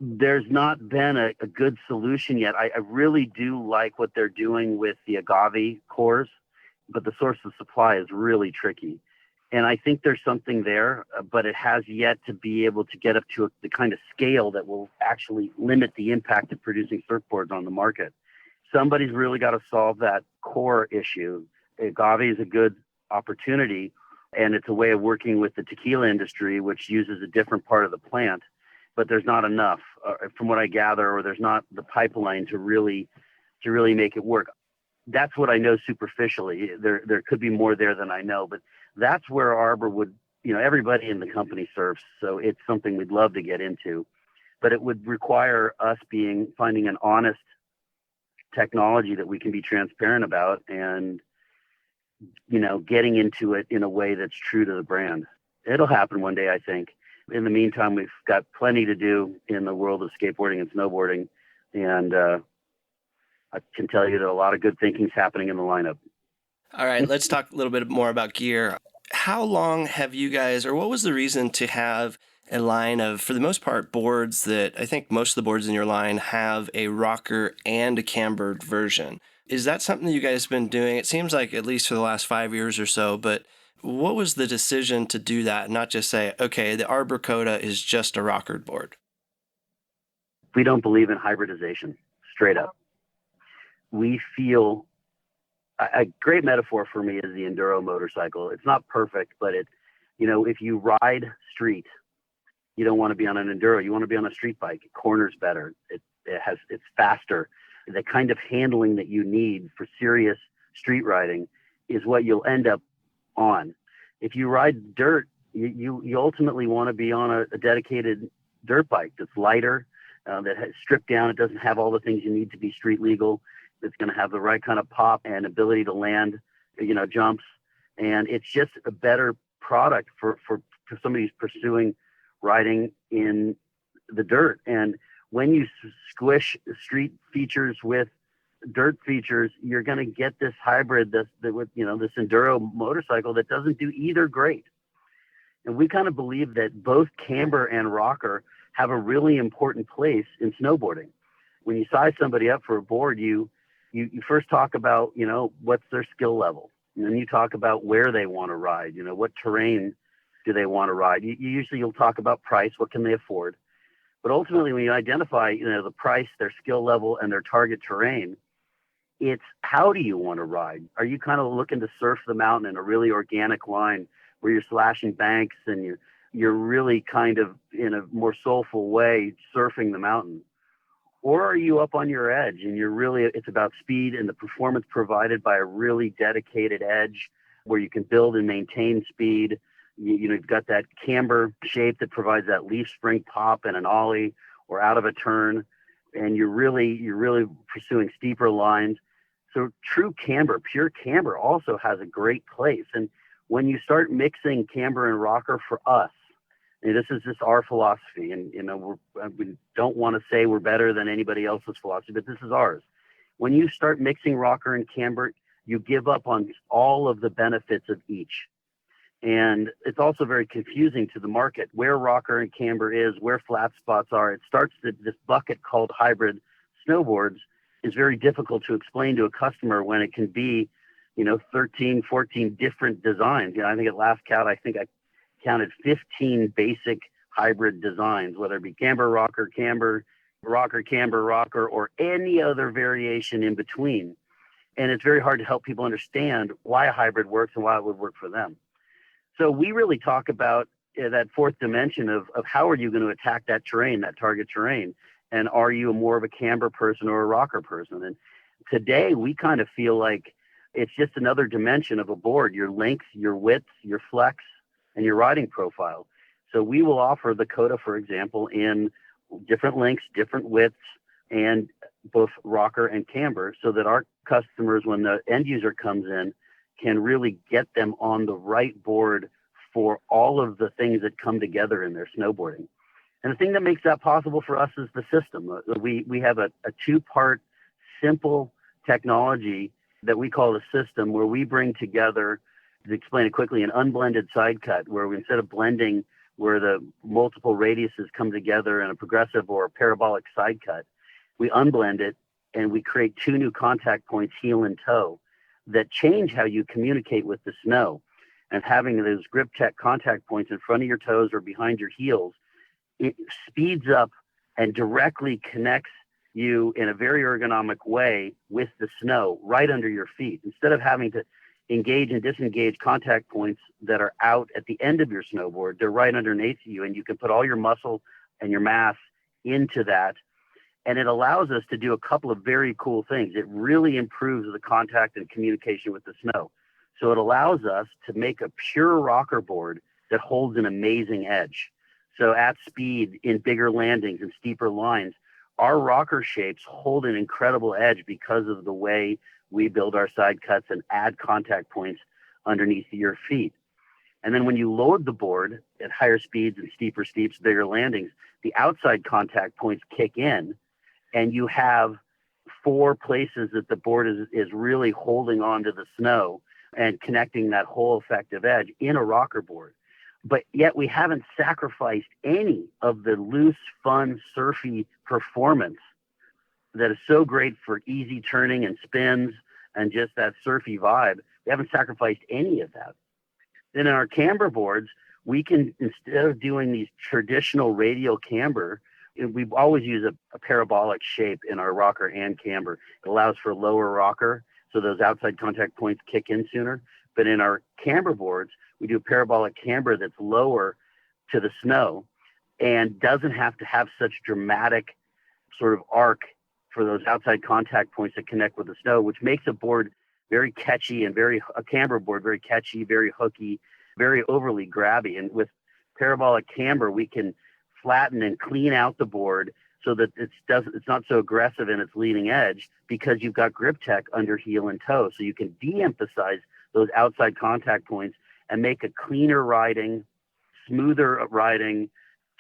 there's not been a good solution yet. I really do like what they're doing with the agave cores, but the source of supply is really tricky. And I think there's something there, but it has yet to be able to get up to the kind of scale that will actually limit the impact of producing surfboards on the market. Somebody's really got to solve that core issue. Agave is a good opportunity, and it's a way of working with the tequila industry, which uses a different part of the plant, but there's not enough, from what I gather, or there's not the pipeline to really make it work. That's what I know superficially. There could be more there than I know, but that's where Arbor would, everybody in the company surfs, so it's something we'd love to get into, but it would require us finding an honest technology that we can be transparent about and, getting into it in a way that's true to the brand. It'll happen one day, I think. In the meantime, we've got plenty to do in the world of skateboarding and snowboarding, and I can tell you that a lot of good thinking's happening in the lineup. All right, let's talk a little bit more about gear. How long have you guys, or what was the reason to have a line of, for the most part, boards that I think most of the boards in your line have a rocker and a cambered version? Is that something that you guys have been doing? It seems like at least for the last 5 years or so, but what was the decision to do that and not just say, okay, the Arbor Coda is just a rockered board? We don't believe in hybridization, straight up. We feel a great metaphor for me is the enduro motorcycle. It's not perfect, but if you ride street, you don't want to be on an enduro. You want to be on a street bike. It corners better. It's faster. The kind of handling that you need for serious street riding is what you'll end up on. If you ride dirt, you ultimately want to be on a dedicated dirt bike that's lighter, that has stripped down. It doesn't have all the things you need to be street legal. It's going to have the right kind of pop and ability to land, jumps. And it's just a better product for somebody who's pursuing riding in the dirt. And when you squish street features with dirt features, you're going to get this hybrid, this enduro motorcycle that doesn't do either great. And we kind of believe that both camber and rocker have a really important place in snowboarding. When you size somebody up for a board, you first talk about, what's their skill level. And then you talk about where they want to ride, what terrain do they want to ride. You'll talk about price, what can they afford. But ultimately, when you identify, the price, their skill level, and their target terrain, it's how do you want to ride? Are you kind of looking to surf the mountain in a really organic line where you're slashing banks and you're really kind of in a more soulful way surfing the mountain? Or are you up on your edge and it's about speed and the performance provided by a really dedicated edge where you can build and maintain speed? You've got that camber shape that provides that leaf spring pop and an ollie or out of a turn, and you're really pursuing steeper lines. So true camber, pure camber also has a great place. And when you start mixing camber and rocker for us, and this is just our philosophy, and we don't want to say we're better than anybody else's philosophy, but this is ours. When you start mixing rocker and camber, you give up on all of the benefits of each. And it's also very confusing to the market where rocker and camber is, where flat spots are. It starts this bucket called hybrid snowboards is very difficult to explain to a customer when it can be, 13, 14 different designs. I think at last count, I counted 15 basic hybrid designs, whether it be camber, rocker, camber, rocker, or any other variation in between. And it's very hard to help people understand why a hybrid works and why it would work for them. So we really talk about that fourth dimension of how are you going to attack that terrain, that target terrain, and are you more of a camber person or a rocker person? And today we kind of feel like it's just another dimension of a board, your length, your width, your flex, and your riding profile. So we will offer the Coda, for example, in different lengths, different widths, and both rocker and camber, so that our customers, when the end user comes in, can really get them on the right board for all of the things that come together in their snowboarding. And the thing that makes that possible for us is the system. We have a two-part simple technology that we call the system, where we bring together, to explain it quickly, an unblended side cut, where we, instead of blending where the multiple radiuses come together in a progressive or a parabolic side cut, we unblend it and we create two new contact points, heel and toe, that change how you communicate with the snow. And having those grip tech contact points in front of your toes or behind your heels, it speeds up and directly connects you in a very ergonomic way with the snow right under your feet. Instead of having to engage and disengage contact points that are out at the end of your snowboard, they're right underneath you, and you can put all your muscle and your mass into that. And it allows us to do a couple of very cool things. It really improves the contact and communication with the snow. So it allows us to make a pure rocker board that holds an amazing edge. So at speed, in bigger landings and steeper lines, our rocker shapes hold an incredible edge because of the way we build our side cuts and add contact points underneath your feet. And then when you load the board at higher speeds and steeper steeps, bigger landings, the outside contact points kick in, and you have four places that the board is really holding on to the snow and connecting that whole effective edge in a rocker board. But yet we haven't sacrificed any of the loose, fun, surfy performance that is so great for easy turning and spins and just that surfy vibe. We haven't sacrificed any of that. Then in our camber boards, we can, instead of doing these traditional radial camber, we've always used a parabolic shape in our rocker and camber. It allows for lower rocker, so those outside contact points kick in sooner. But in our camber boards, we do a parabolic camber that's lower to the snow and doesn't have to have such dramatic sort of arc for those outside contact points that connect with the snow, which makes a board very catchy and a camber board very catchy, very hooky, very overly grabby. And with parabolic camber, we can flatten and clean out the board so that it's not so aggressive in its leading edge, because you've got grip tech under heel and toe. So you can de-emphasize those outside contact points and make a cleaner riding, smoother riding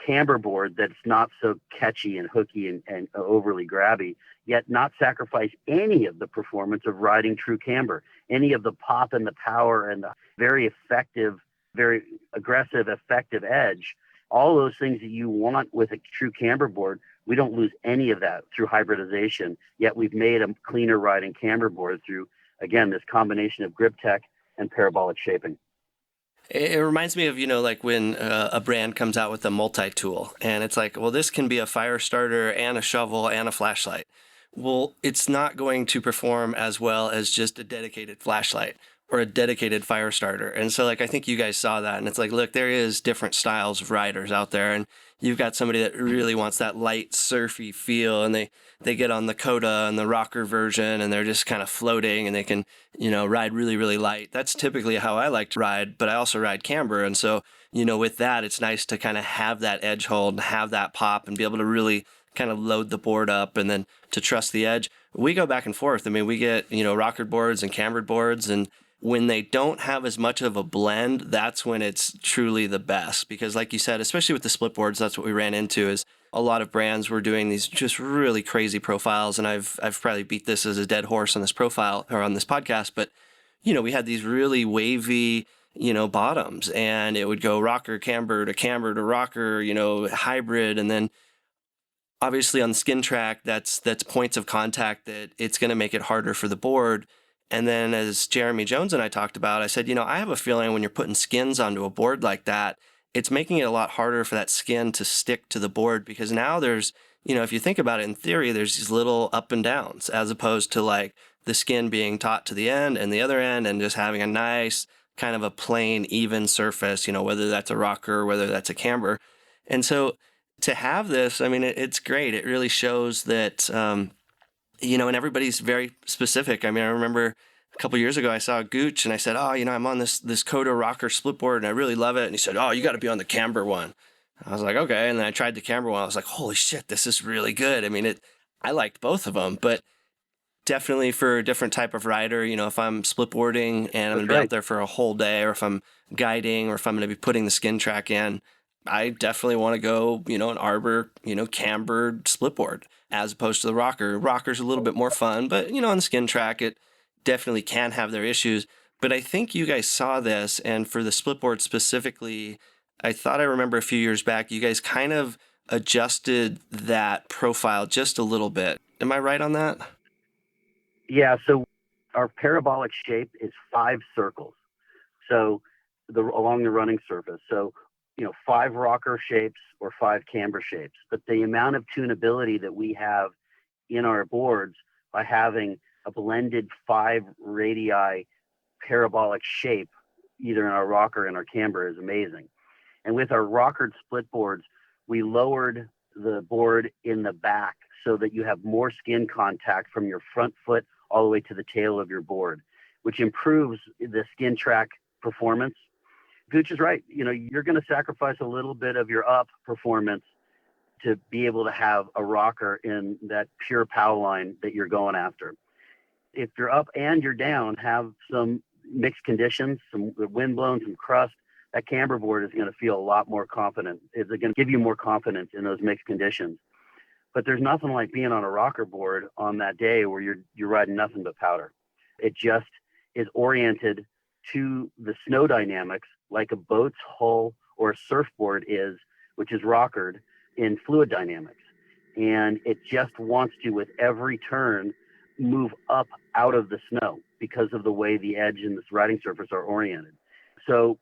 camber board that's not so catchy and hooky and overly grabby, yet not sacrifice any of the performance of riding true camber, any of the pop and the power and the very effective, very aggressive, effective edge. All those things that you want with a true camber board, we don't lose any of that through hybridization, yet we've made a cleaner riding camber board through, again, this combination of grip tech and parabolic shaping. It reminds me of, like when a brand comes out with a multi-tool and it's like, well, this can be a fire starter and a shovel and a flashlight. Well, it's not going to perform as well as just a dedicated flashlight or a dedicated fire starter. And so I think you guys saw that, and it's like, look, there is different styles of riders out there, and you've got somebody that really wants that light surfy feel, and they get on the Coda and the rocker version and they're just kind of floating and they can, ride really, really light. That's typically how I like to ride, but I also ride camber. And so, with that, it's nice to kind of have that edge hold and have that pop and be able to really kind of load the board up and then to trust the edge. We go back and forth. I mean, we get, rocker boards and cambered boards, and when they don't have as much of a blend, that's when it's truly the best. Because like you said, especially with the split boards, that's what we ran into, is a lot of brands were doing these just really crazy profiles. And I've probably beat this as a dead horse on this profile or on this podcast, but we had these really wavy, bottoms, and it would go rocker, camber to rocker, hybrid. And then obviously on the skin track, that's points of contact that it's going to make it harder for the board. And then as Jeremy Jones and I talked about, I said, I have a feeling when you're putting skins onto a board like that, it's making it a lot harder for that skin to stick to the board, because now there's, if you think about it in theory, there's these little up and downs, as opposed to like the skin being taut to the end and the other end and just having a nice kind of a plain, even surface, whether that's a rocker or whether that's a camber. And so to have this, I mean, it's great. It really shows that, and everybody's very specific. I mean, I remember a couple of years ago, I saw a Gooch and I said, I'm on this Coda rocker split board and I really love it. And he said, you got to be on the camber one. I was like, okay. And then I tried the camber one. I was like, holy shit, this is really good. I mean, I liked both of them, but definitely for a different type of rider, if I'm split boarding and I'm going to be out there for a whole day, or if I'm guiding, or if I'm going to be putting the skin track in, I definitely want to go, an Arbor, cambered split board as opposed to the rocker. Rocker's a little bit more fun, but, on the skin track, it definitely can have their issues. But I think you guys saw this, and for the split board specifically, I thought I remember a few years back, you guys kind of adjusted that profile just a little bit. Am I right on that? Yeah, so our parabolic shape is 5 circles. So along the running surface. So 5 rocker shapes or 5 camber shapes. But the amount of tunability that we have in our boards by having a blended 5 radii parabolic shape, either in our rocker and our camber, is amazing. And with our rockered split boards, we lowered the board in the back so that you have more skin contact from your front foot all the way to the tail of your board, which improves the skin track performance. Gooch is right. You're going to sacrifice a little bit of your up performance to be able to have a rocker in that pure power line that you're going after. If you're up and you're down, have some mixed conditions, some wind blown, some crust, that camber board is going to feel a lot more confident. It's going to give you more confidence in those mixed conditions. But there's nothing like being on a rocker board on that day where you're riding nothing but powder. It just is oriented to the snow dynamics like a boat's hull or a surfboard is, which is rockered in fluid dynamics. And it just wants to, with every turn, move up out of the snow because of the way the edge and this riding surface are oriented. So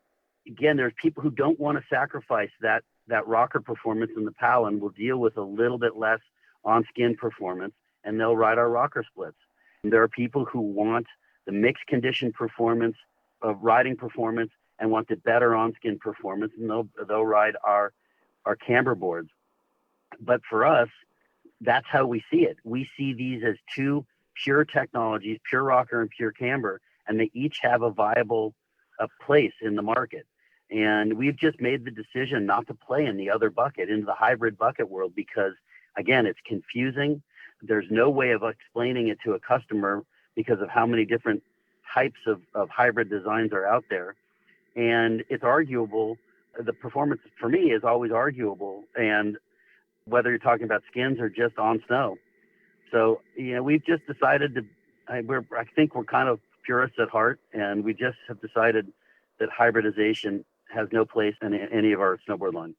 again, there's people who don't want to sacrifice that rocker performance in the PAL and will deal with a little bit less on-skin performance, and they'll ride our rocker splits. And there are people who want the mixed condition performance of riding performance and want the better on-skin performance, and they'll ride our camber boards. But for us, that's how we see it. We see these as 2 pure technologies, pure rocker and pure camber, and they each have a viable place in the market. And we've just made the decision not to play in the other bucket, into the hybrid bucket world, because, again, it's confusing. There's no way of explaining it to a customer because of how many different types of hybrid designs are out there. And it's arguable. The performance for me is always arguable, and whether you're talking about skins or just on snow. So, we've just decided I think we're kind of purists at heart, and we just have decided that hybridization has no place in any of our snowboard line.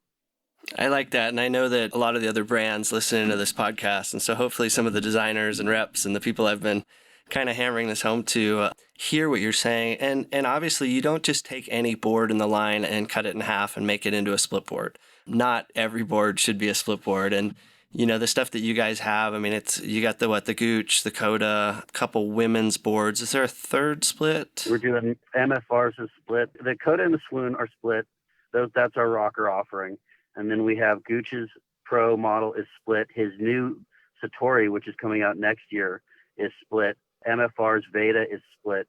I like that. And I know that a lot of the other brands listening to this podcast, and so hopefully some of the designers and reps and the people I've been kind of hammering this home to hear what you're saying. And obviously you don't just take any board in the line and cut it in half and make it into a split board. Not every board should be a split board. And the stuff that you guys have, I mean, you got the Gooch, the Coda, a couple women's boards. Is there a third split? We're doing MFRs is split. The Coda and the Swoon are split. That's our rocker offering. And then we have Gooch's Pro model is split. His new Satori, which is coming out next year, is split. MFR's Veda is split.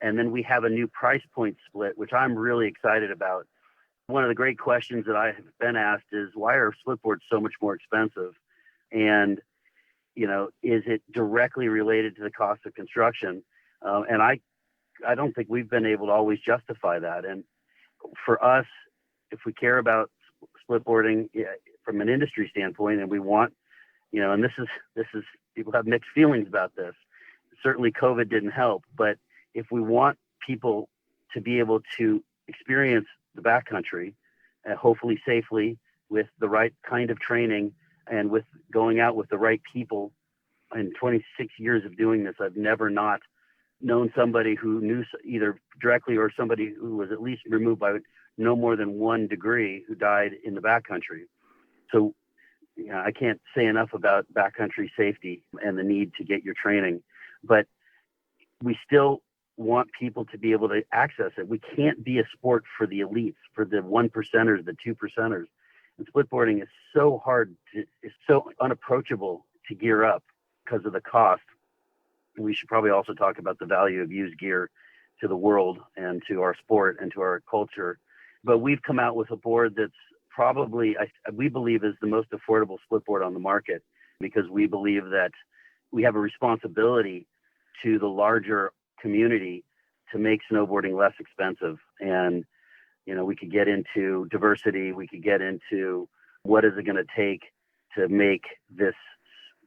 And then we have a new price point split, which I'm really excited about. One of the great questions that I have been asked is, why are split boards so much more expensive? And, is it directly related to the cost of construction? And I don't think we've been able to always justify that. And for us, if we care about split boarding from an industry standpoint, and we want, and this is people have mixed feelings about this. Certainly COVID didn't help, but if we want people to be able to experience the backcountry, hopefully safely, with the right kind of training and with going out with the right people. In 26 years of doing this, I've never not known somebody who knew either directly or somebody who was at least removed by no more than 1 degree who died in the backcountry. So I can't say enough about backcountry safety and the need to get your training, but we still want people to be able to access it. We can't be a sport for the elites, for the 1%ers, the 2%ers. And splitboarding is so hard, it's so unapproachable to gear up because of the cost. We should probably also talk about the value of used gear to the world and to our sport and to our culture. But we've come out with a board that's probably, we believe, is the most affordable split board on the market, because we believe that we have a responsibility to the larger community to make snowboarding less expensive. And, we could get into diversity. We could get into what is it going to take to make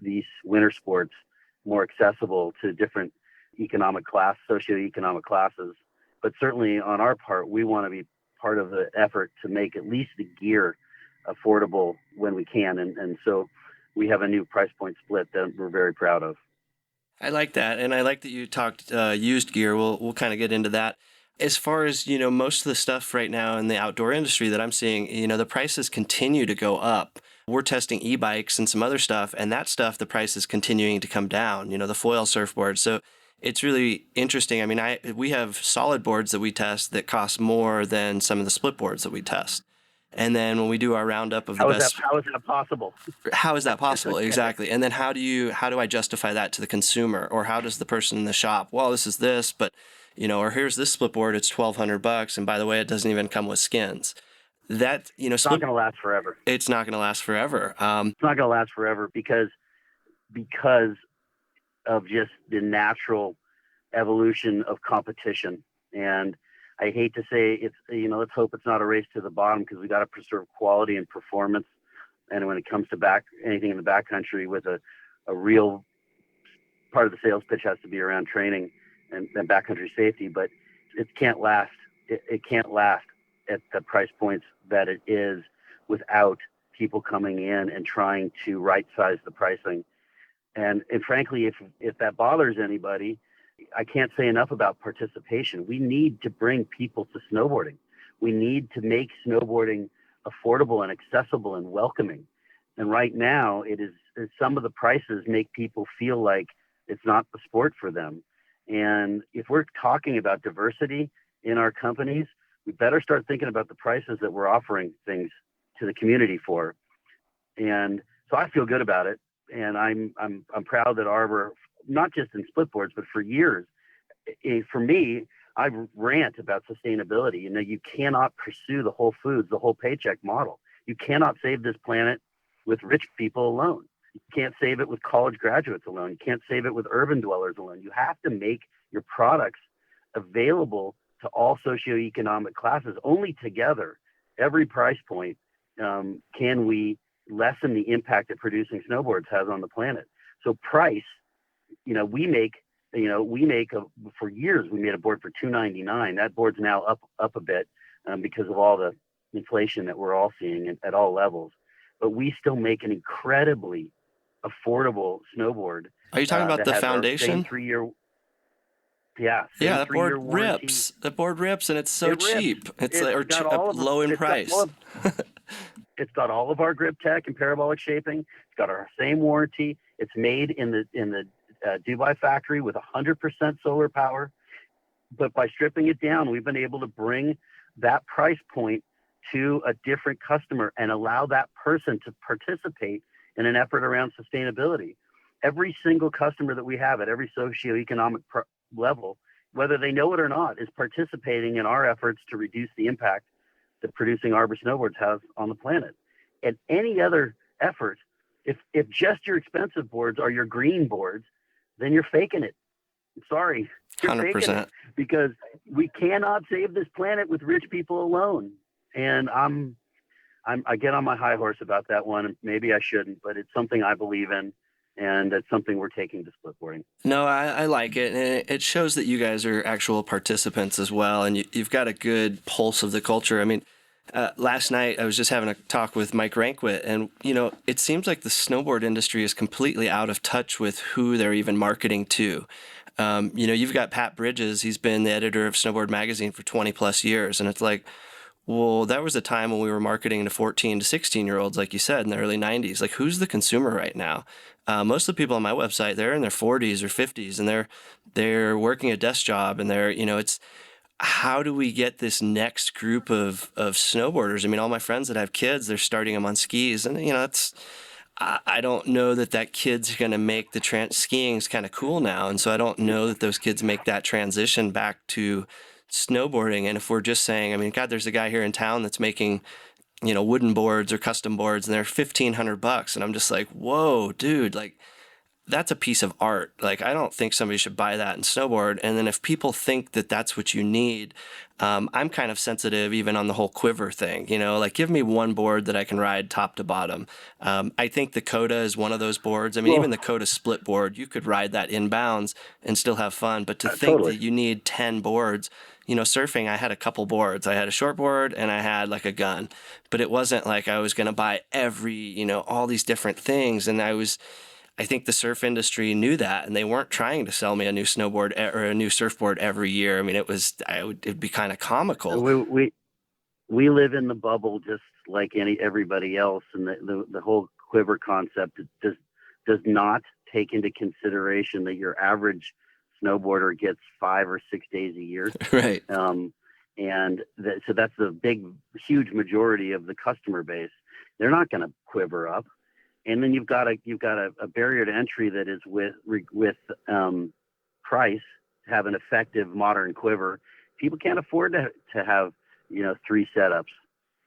these winter sports more accessible to different socioeconomic classes. But certainly on our part, we want to be part of the effort to make at least the gear affordable when we can. And so we have a new price point split that we're very proud of. I like that. And I like that you talked used gear. We'll kind of get into that. As far as, most of the stuff right now in the outdoor industry that I'm seeing, the prices continue to go up. We're testing e-bikes and some other stuff, and that stuff, the price is continuing to come down, the foil surfboard. So it's really interesting. I mean, we have solid boards that we test that cost more than some of the split boards that we test. And then when we do our roundup of the best... How is that possible? How is that possible? Exactly. And then how do I justify that to the consumer? Or how does the person in the shop, well, this is this, but, or here's this split board, it's $1,200. And by the way, it doesn't even come with skins. That, it's not going to last forever. It's not going to last forever. It's not going to last forever because of just the natural evolution of competition. And I hate to say it's, let's hope it's not a race to the bottom, because we got to preserve quality and performance. And when it comes to anything in the backcountry, with a real part of the sales pitch has to be around training and backcountry safety, but it can't last. It can't last at the price points that it is without people coming in and trying to right size the pricing. And frankly, if that bothers anybody, I can't say enough about participation. We need to bring people to snowboarding. We need to make snowboarding affordable and accessible and welcoming. And right now, some of the prices make people feel like it's not the sport for them. And if we're talking about diversity in our companies, we better start thinking about the prices that we're offering things to the community for. And so I feel good about it. And I'm proud that Arbor, not just in split boards, but for years, for me, I rant about sustainability. You cannot pursue the whole foods, the whole paycheck model. You cannot save this planet with rich people alone. You can't save it with college graduates alone. You can't save it with urban dwellers alone. You have to make your products available to all socioeconomic classes. Only together, every price point, can we lessen the impact that producing snowboards has on the planet. So price, for years we made a board for $299. That board's now up a bit because of all the inflation that we're all seeing at all levels. But we still make an incredibly affordable snowboard. Are you talking about the foundation? 3-year. Yeah, that board rips. The board rips, and it's so cheap. It's low in price. It's got all of our grip tech and parabolic shaping. It's got our same warranty. It's made in the Dubai factory with 100% solar power. But by stripping it down, we've been able to bring that price point to a different customer and allow that person to participate in an effort around sustainability. Every single customer that we have at every socioeconomic level, whether they know it or not, is participating in our efforts to reduce the impact that producing Arbor Snowboards has on the planet. And any other effort, if just your expensive boards are your green boards, then you're faking it. I'm sorry. You're 100%. faking it, because we cannot save this planet with rich people alone. And I get on my high horse about that one, and maybe I shouldn't, but it's something I believe in. And that's something we're taking to splitboarding. No, I like it. And it shows that you guys are actual participants as well. And you've got a good pulse of the culture. I mean, last night I was just having a talk with Mike Rankwit, and, it seems like the snowboard industry is completely out of touch with who they're even marketing to. You've got Pat Bridges. He's been the editor of Snowboard Magazine for 20 plus years. And it's like, well, that was a time when we were marketing to 14 to 16-year-olds, like you said, in the early 90s. Like, who's the consumer right now? Most of the people on my website, they're in their 40s or 50s, and they're working a desk job, and it's how do we get this next group of snowboarders? I mean, all my friends that have kids, they're starting them on skis, and I don't know that kid's going to make skiing's kind of cool now, and so I don't know that those kids make that transition back to snowboarding. And if we're just saying, I mean, God, there's a guy here in town that's making, wooden boards or custom boards, and they're $1,500, and I'm just like, whoa, dude, like, that's a piece of art. Like, I don't think somebody should buy that and snowboard. And then if people think that that's what you need, I'm kind of sensitive even on the whole quiver thing, like, give me one board that I can ride top to bottom. I think the Coda is one of those boards. I mean, even the Coda split board, you could ride that inbounds and still have fun. But to think that you need 10 boards, surfing, I had a couple boards. I had a short board and I had like a gun, but it wasn't like I was going to buy every, all these different things. And I think the surf industry knew that, and they weren't trying to sell me a new snowboard or a new surfboard every year. I mean, it'd be kind of comical. We live in the bubble just like everybody else, and the whole quiver concept does not take into consideration that your average snowboarder gets 5 or 6 days a year. Right. So that's the huge majority of the customer base. They're not going to quiver up. And then you've got a barrier to entry that is with price to have an effective modern quiver. People can't afford to have 3 setups,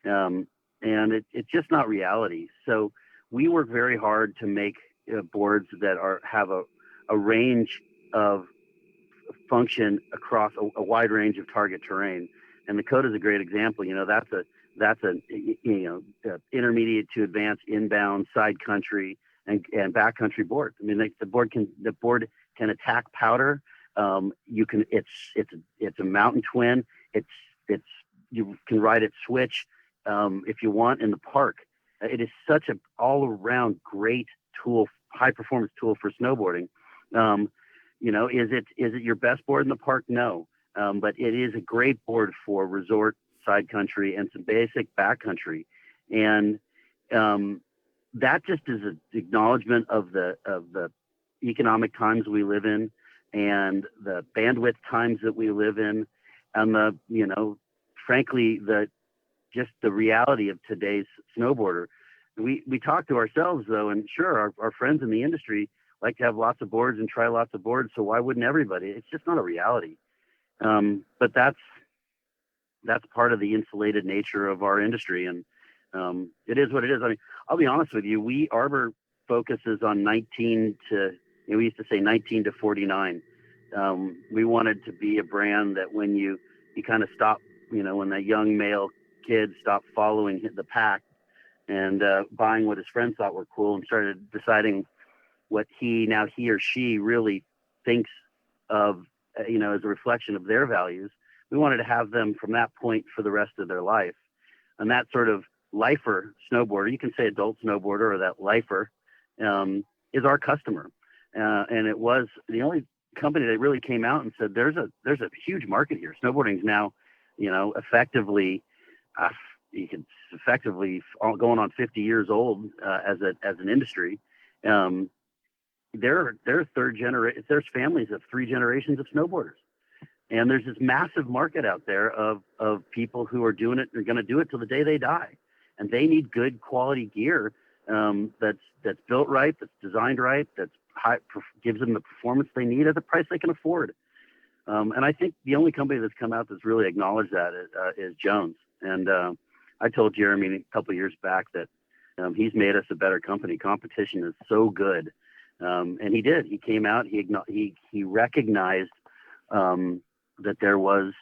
and it's just not reality. So we work very hard to make boards that have a range of function across a wide range of target terrain. And the Coda is a great example. That's an intermediate to advanced inbound side country and backcountry board. I mean, the board can attack powder. It's a mountain twin. You can ride it switch if you want in the park. It is such an all around great tool, high performance tool for snowboarding. Is it your best board in the park? No, but it is a great board for resort, side country, and some basic backcountry. And that just is an acknowledgement of the economic times we live in, and the bandwidth times that we live in, and frankly, the reality of today's snowboarder. We talk to ourselves though, and sure, our friends in the industry like to have lots of boards and try lots of boards. So why wouldn't everybody? It's just not a reality. But that's part of the insulated nature of our industry. And it is what it is. I mean, I'll be honest with you. Arbor focuses on 19 to, we used to say 19 to 49. We wanted to be a brand that when you kind of stop, when that young male kid stopped following the pack and buying what his friends thought were cool and started deciding what he or she really thinks of, as a reflection of their values. We wanted to have them from that point for the rest of their life. And that sort of lifer snowboarder, you can say adult snowboarder or that lifer, is our customer. And it was the only company that really came out and said, there's a huge market here. Snowboarding is now, effectively going on 50 years old as an industry. They're third generation. There's families of 3 generations of snowboarders. And there's this massive market out there of people who are doing it. They're going to do it till the day they die, and they need good quality gear that's built right, that's designed right, that's gives them the performance they need at the price they can afford. And I think the only company that's come out that's really acknowledged that is Jones. And I told Jeremy a couple of years back that he's made us a better company. Competition is so good, and he did. He came out. He recognized that there was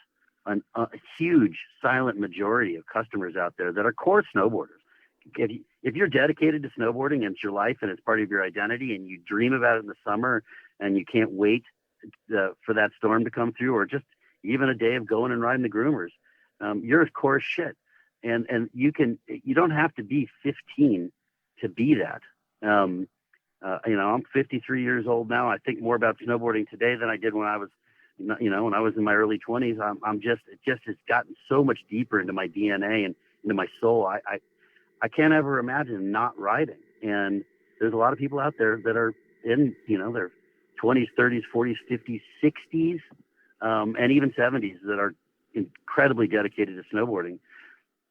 a huge silent majority of customers out there that are core snowboarders. if you're dedicated to snowboarding and it's your life and it's part of your identity and you dream about it in the summer and you can't wait for that storm to come through, or just even a day of going and riding the groomers, you're as core as shit. And you don't have to be 15 to be that. I'm 53 years old now. I think more about snowboarding today than I did when I was, when I was in my early 20s. It just has gotten so much deeper into my DNA and into my soul. I can't ever imagine not riding. And there's a lot of people out there that are in, their 20s, 30s, 40s, 50s, 60s, and even 70s that are incredibly dedicated to snowboarding.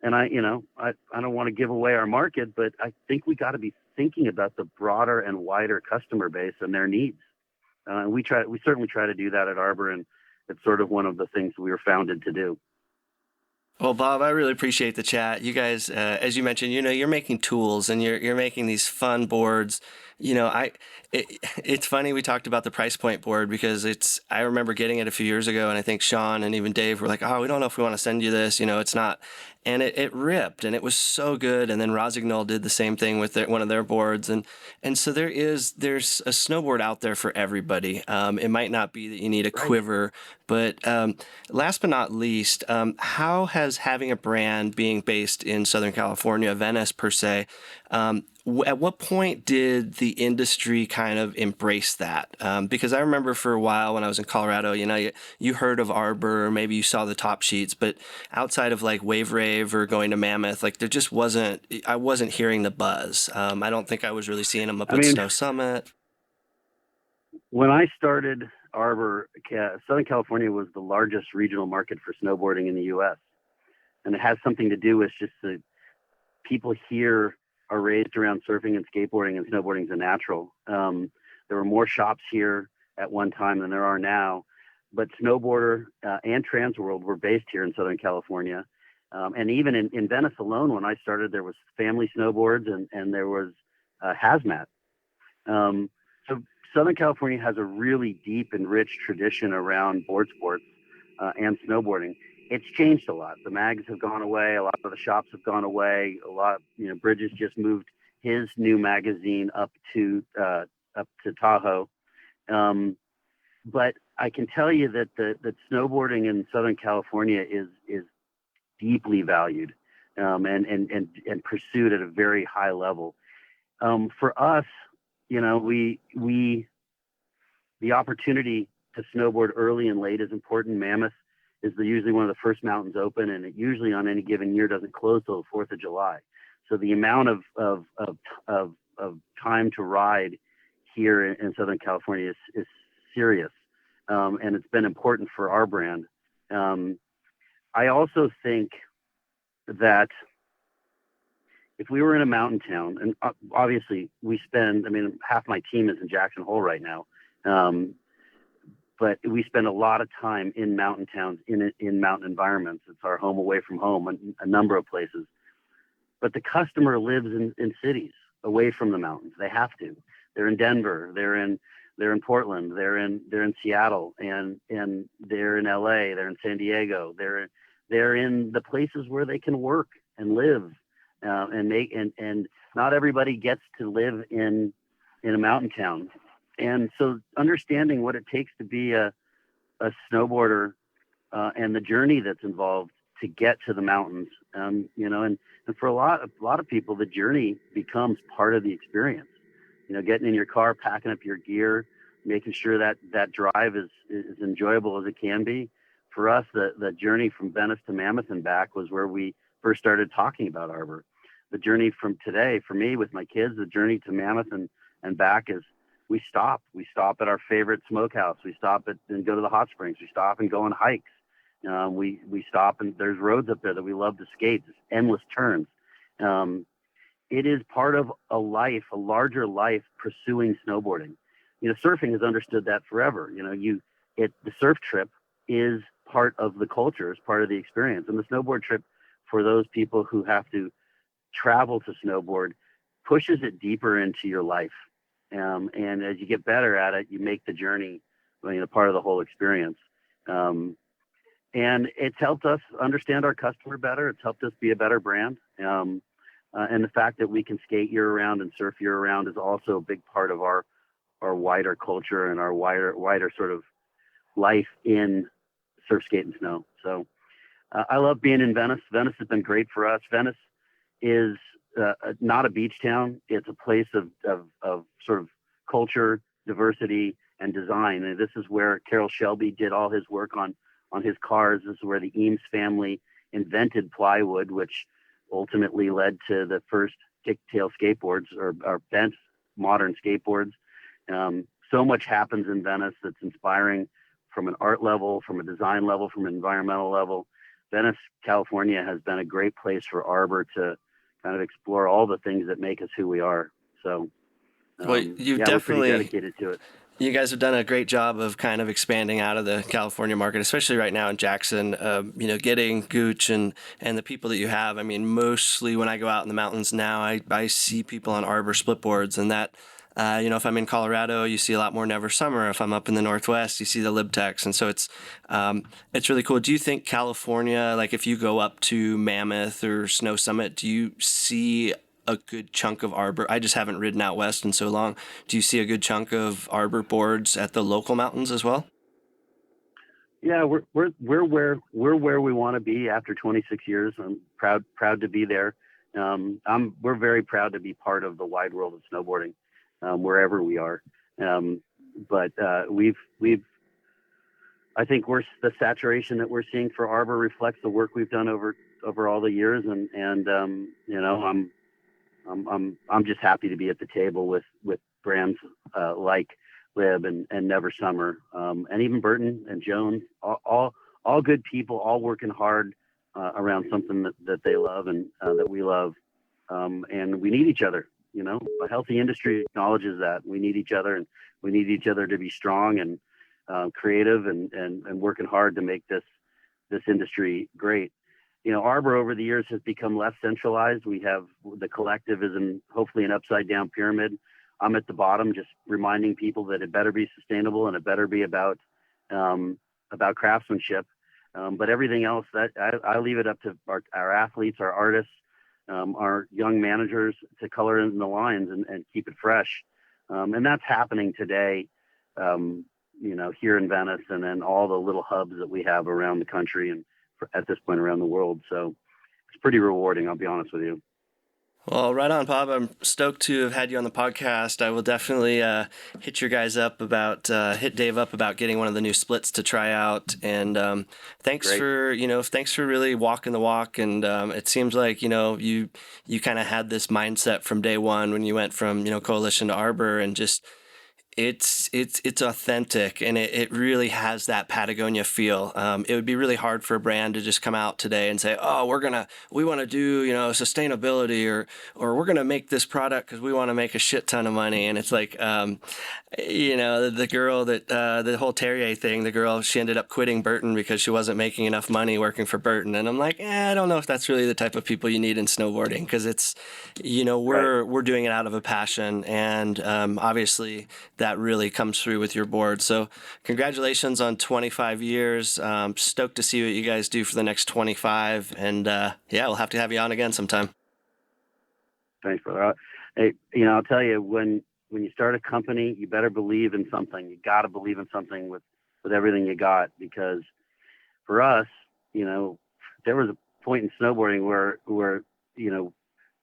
And I don't want to give away our market, but I think we got to be thinking about the broader and wider customer base and their needs. We certainly try to do that at Arbor, and it's sort of one of the things we were founded to do. Well, Bob, I really appreciate the chat. You guys, as you mentioned, you're making tools and you're making these fun boards. It's funny we talked about the price point board because I remember getting it a few years ago, and I think Sean and even Dave were like, "Oh, we don't know if we want to send you this. It's not," and it ripped, and it was so good. And then Rosignol did the same thing with one of their boards, and so there's a snowboard out there for everybody. It might not be that you need a quiver, but last but not least, how has having a brand being based in Southern California, Venice per se, at what point did the industry kind of embrace that? Because I remember for a while when I was in Colorado, you heard of Arbor, maybe you saw the top sheets, but outside of like Wave Rave or going to Mammoth, like I wasn't hearing the buzz. I don't think I was really seeing them up at Snow Summit. When I started Arbor, Southern California was the largest regional market for snowboarding in the U.S. And it has something to do with just the people here are raised around surfing and skateboarding, and snowboarding is a natural. There were more shops here at one time than there are now, but Snowboarder and Transworld were based here in Southern California. And even in Venice alone, when I started, there was Family Snowboards and there was Hazmat. So Southern California has a really deep and rich tradition around board sports and snowboarding. It's changed a lot. The mags have gone away. A lot of the shops have gone away. Bridges just moved his new magazine up to Tahoe. But I can tell you that snowboarding in Southern California is deeply valued and pursued at a very high level. For us, the opportunity to snowboard early and late is important. Mammoth is usually one of the first mountains open, and it usually on any given year doesn't close till the 4th of July. So the amount of time to ride here in Southern California is serious, and it's been important for our brand. I also think that if we were in a mountain town, and obviously half my team is in Jackson Hole right now, but we spend a lot of time in mountain towns, in mountain environments. It's our home away from home, a number of places. But the customer lives in cities away from the mountains. They have to. They're in Denver. They're in Portland. They're in Seattle, and they're in LA. They're in San Diego. They're in the places where they can work and live, and not everybody gets to live in a mountain town. And so understanding what it takes to be a snowboarder and the journey that's involved to get to the mountains, and for a lot of people, the journey becomes part of the experience. Getting in your car, packing up your gear, making sure that drive is enjoyable as it can be. For us, the journey from Venice to Mammoth and back was where we first started talking about Arbor. The journey from today, for me with my kids, the journey to Mammoth and back is we stop at our favorite smokehouse. We stop and go to the hot springs. We stop and go on hikes. We stop, and there's roads up there that we love to skate. There's endless turns. It is part of a larger life pursuing snowboarding. Surfing has understood that forever. The surf trip is part of the culture, is part of the experience. And the snowboard trip, for those people who have to travel to snowboard, pushes it deeper into your life. And as you get better at it, you make the journey part of the whole experience. And it's helped us understand our customer better. It's helped us be a better brand. And the fact that we can skate year round and surf year round is also a big part of our wider culture and our wider sort of life in surf, skate, and snow. So I love being in Venice. Venice has been great for us. Venice is not a beach town. It's a place of sort of culture, diversity, and design. And this is where Carroll Shelby did all his work on his cars. This is where the Eames family invented plywood, which ultimately led to the first kicktail skateboards or bent modern skateboards. So much happens in Venice that's inspiring from an art level, from a design level, from an environmental level. Venice, California has been a great place for Arbor to kind of explore all the things that make us who we are. So, well, you we're definitely pretty dedicated to it. You guys have done a great job of kind of expanding out of the California market, especially right now in Jackson. Getting Gooch and the people that you have. I mean, mostly when I go out in the mountains now, I see people on Arbor split boards, and that. If I'm in Colorado, you see a lot more Never Summer. If I'm up in the Northwest, you see the Libtex, and so it's really cool. Do you think California, like if you go up to Mammoth or Snow Summit, do you see a good chunk of Arbor? I just haven't ridden out west in so long. Do you see a good chunk of Arbor boards at the local mountains as well? Yeah, we're where we want to be after 26 years. I'm proud to be there. We're very proud to be part of the wide world of snowboarding, wherever we are. But I think the saturation that we're seeing for Arbor reflects the work we've done over all the years, and I'm just happy to be at the table with brands like Lib and Never Summer, and even Burton and Jones, all good people, all working hard around something that they love and that we love, and we need each other. A healthy industry acknowledges that we need each other, and we need each other to be strong and creative and working hard to make this industry great. Arbor over the years has become less centralized. We have the collective is hopefully an upside down pyramid. I'm at the bottom, just reminding people that it better be sustainable and it better be about craftsmanship. But everything else, that I leave it up to our athletes, our artists, our young managers to color in the lines and keep it fresh. And that's happening today, here in Venice, and then all the little hubs that we have around the country and at this point around the world. So it's pretty rewarding, I'll be honest with you. Well, right on, Bob. I'm stoked to have had you on the podcast. I will definitely hit Dave up about getting one of the new splits to try out. And thanks for really walking the walk. And it seems like you kind of had this mindset from day one when you went from Coalition to Arbor, and just it's authentic, and it really has that Patagonia feel. It would be really hard for a brand to just come out today and say, oh, we want to do sustainability, or we're gonna make this product because we want to make a shit ton of money. And it's like the girl that the whole Terrier thing, the girl, she ended up quitting Burton because she wasn't making enough money working for Burton. And I'm like, I don't know if that's really the type of people you need in snowboarding, because it's we're doing it out of a passion, and obviously that really comes through with your board. So congratulations on 25 years. Stoked to see what you guys do for the next 25. And we'll have to have you on again sometime. Thanks, brother. Hey, I'll tell you, when you start a company, you better believe in something. You got to believe in something with everything you got, because for us, there was a point in snowboarding where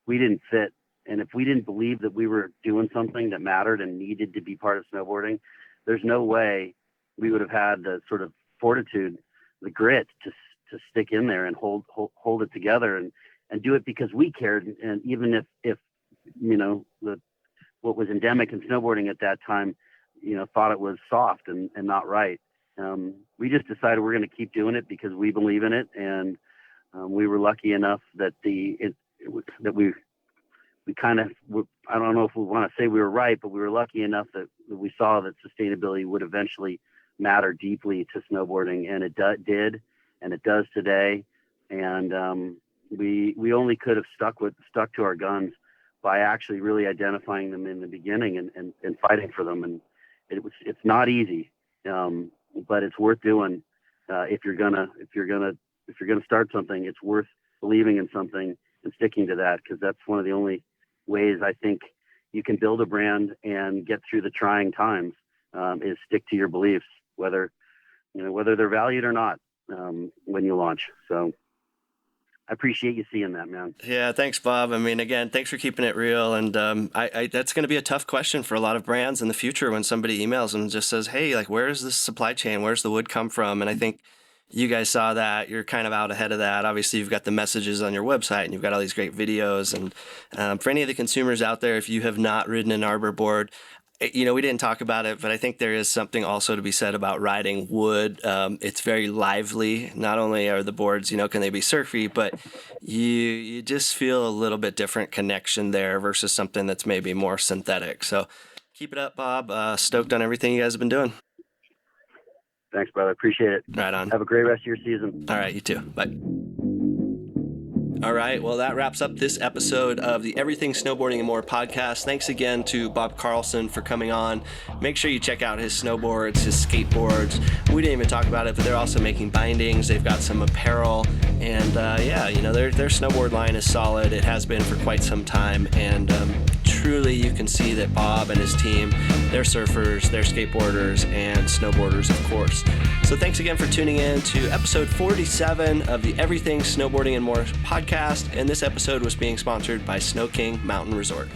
we didn't fit. And if we didn't believe that we were doing something that mattered and needed to be part of snowboarding, there's no way we would have had the sort of fortitude, the grit to stick in there and hold it together and do it because we cared. And even if what was endemic in snowboarding at that time, thought it was soft and not right. We just decided we're going to keep doing it because we believe in it. And we were lucky enough that we kind of, I don't know if we want to say we were right, but we were lucky enough that we saw that sustainability would eventually matter deeply to snowboarding, and it did, and it does today. And we only could have stuck to our guns by actually really identifying them in the beginning and fighting for them. And it's not easy, but it's worth doing. If you're gonna start something, it's worth believing in something and sticking to that, because that's one of the only ways I think you can build a brand and get through the trying times, is stick to your beliefs, whether they're valued or not, when you launch. So I appreciate you seeing that, man. Yeah, thanks, Bob. I mean, again, thanks for keeping it real. And that's going to be a tough question for a lot of brands in the future when somebody emails them and just says, hey, like, where's this supply chain? Where's the wood come from? And I think you guys saw that. You're kind of out ahead of that. Obviously, you've got the messages on your website and you've got all these great videos. And for any of the consumers out there, if you have not ridden an Arbor board, we didn't talk about it, but I think there is something also to be said about riding wood. It's very lively. Not only are the boards, can they be surfy, but you just feel a little bit different connection there versus something that's maybe more synthetic. So keep it up, Bob. Stoked on everything you guys have been doing. Thanks, brother. Appreciate it. Right on. Have a great rest of your season. All right, you too. Bye. All right, well, that wraps up this episode of the Everything Snowboarding and More podcast. Thanks again to Bob Carlson for coming on. Make sure you check out his snowboards, his skateboards. We didn't even talk about it, but they're also making bindings. They've got some apparel. And their snowboard line is solid. It has been for quite some time. And truly, you can see that Bob and his team, they're surfers, they're skateboarders, and snowboarders, of course. So thanks again for tuning in to episode 47 of the Everything Snowboarding and More podcast. And this episode was being sponsored by Snow King Mountain Resort.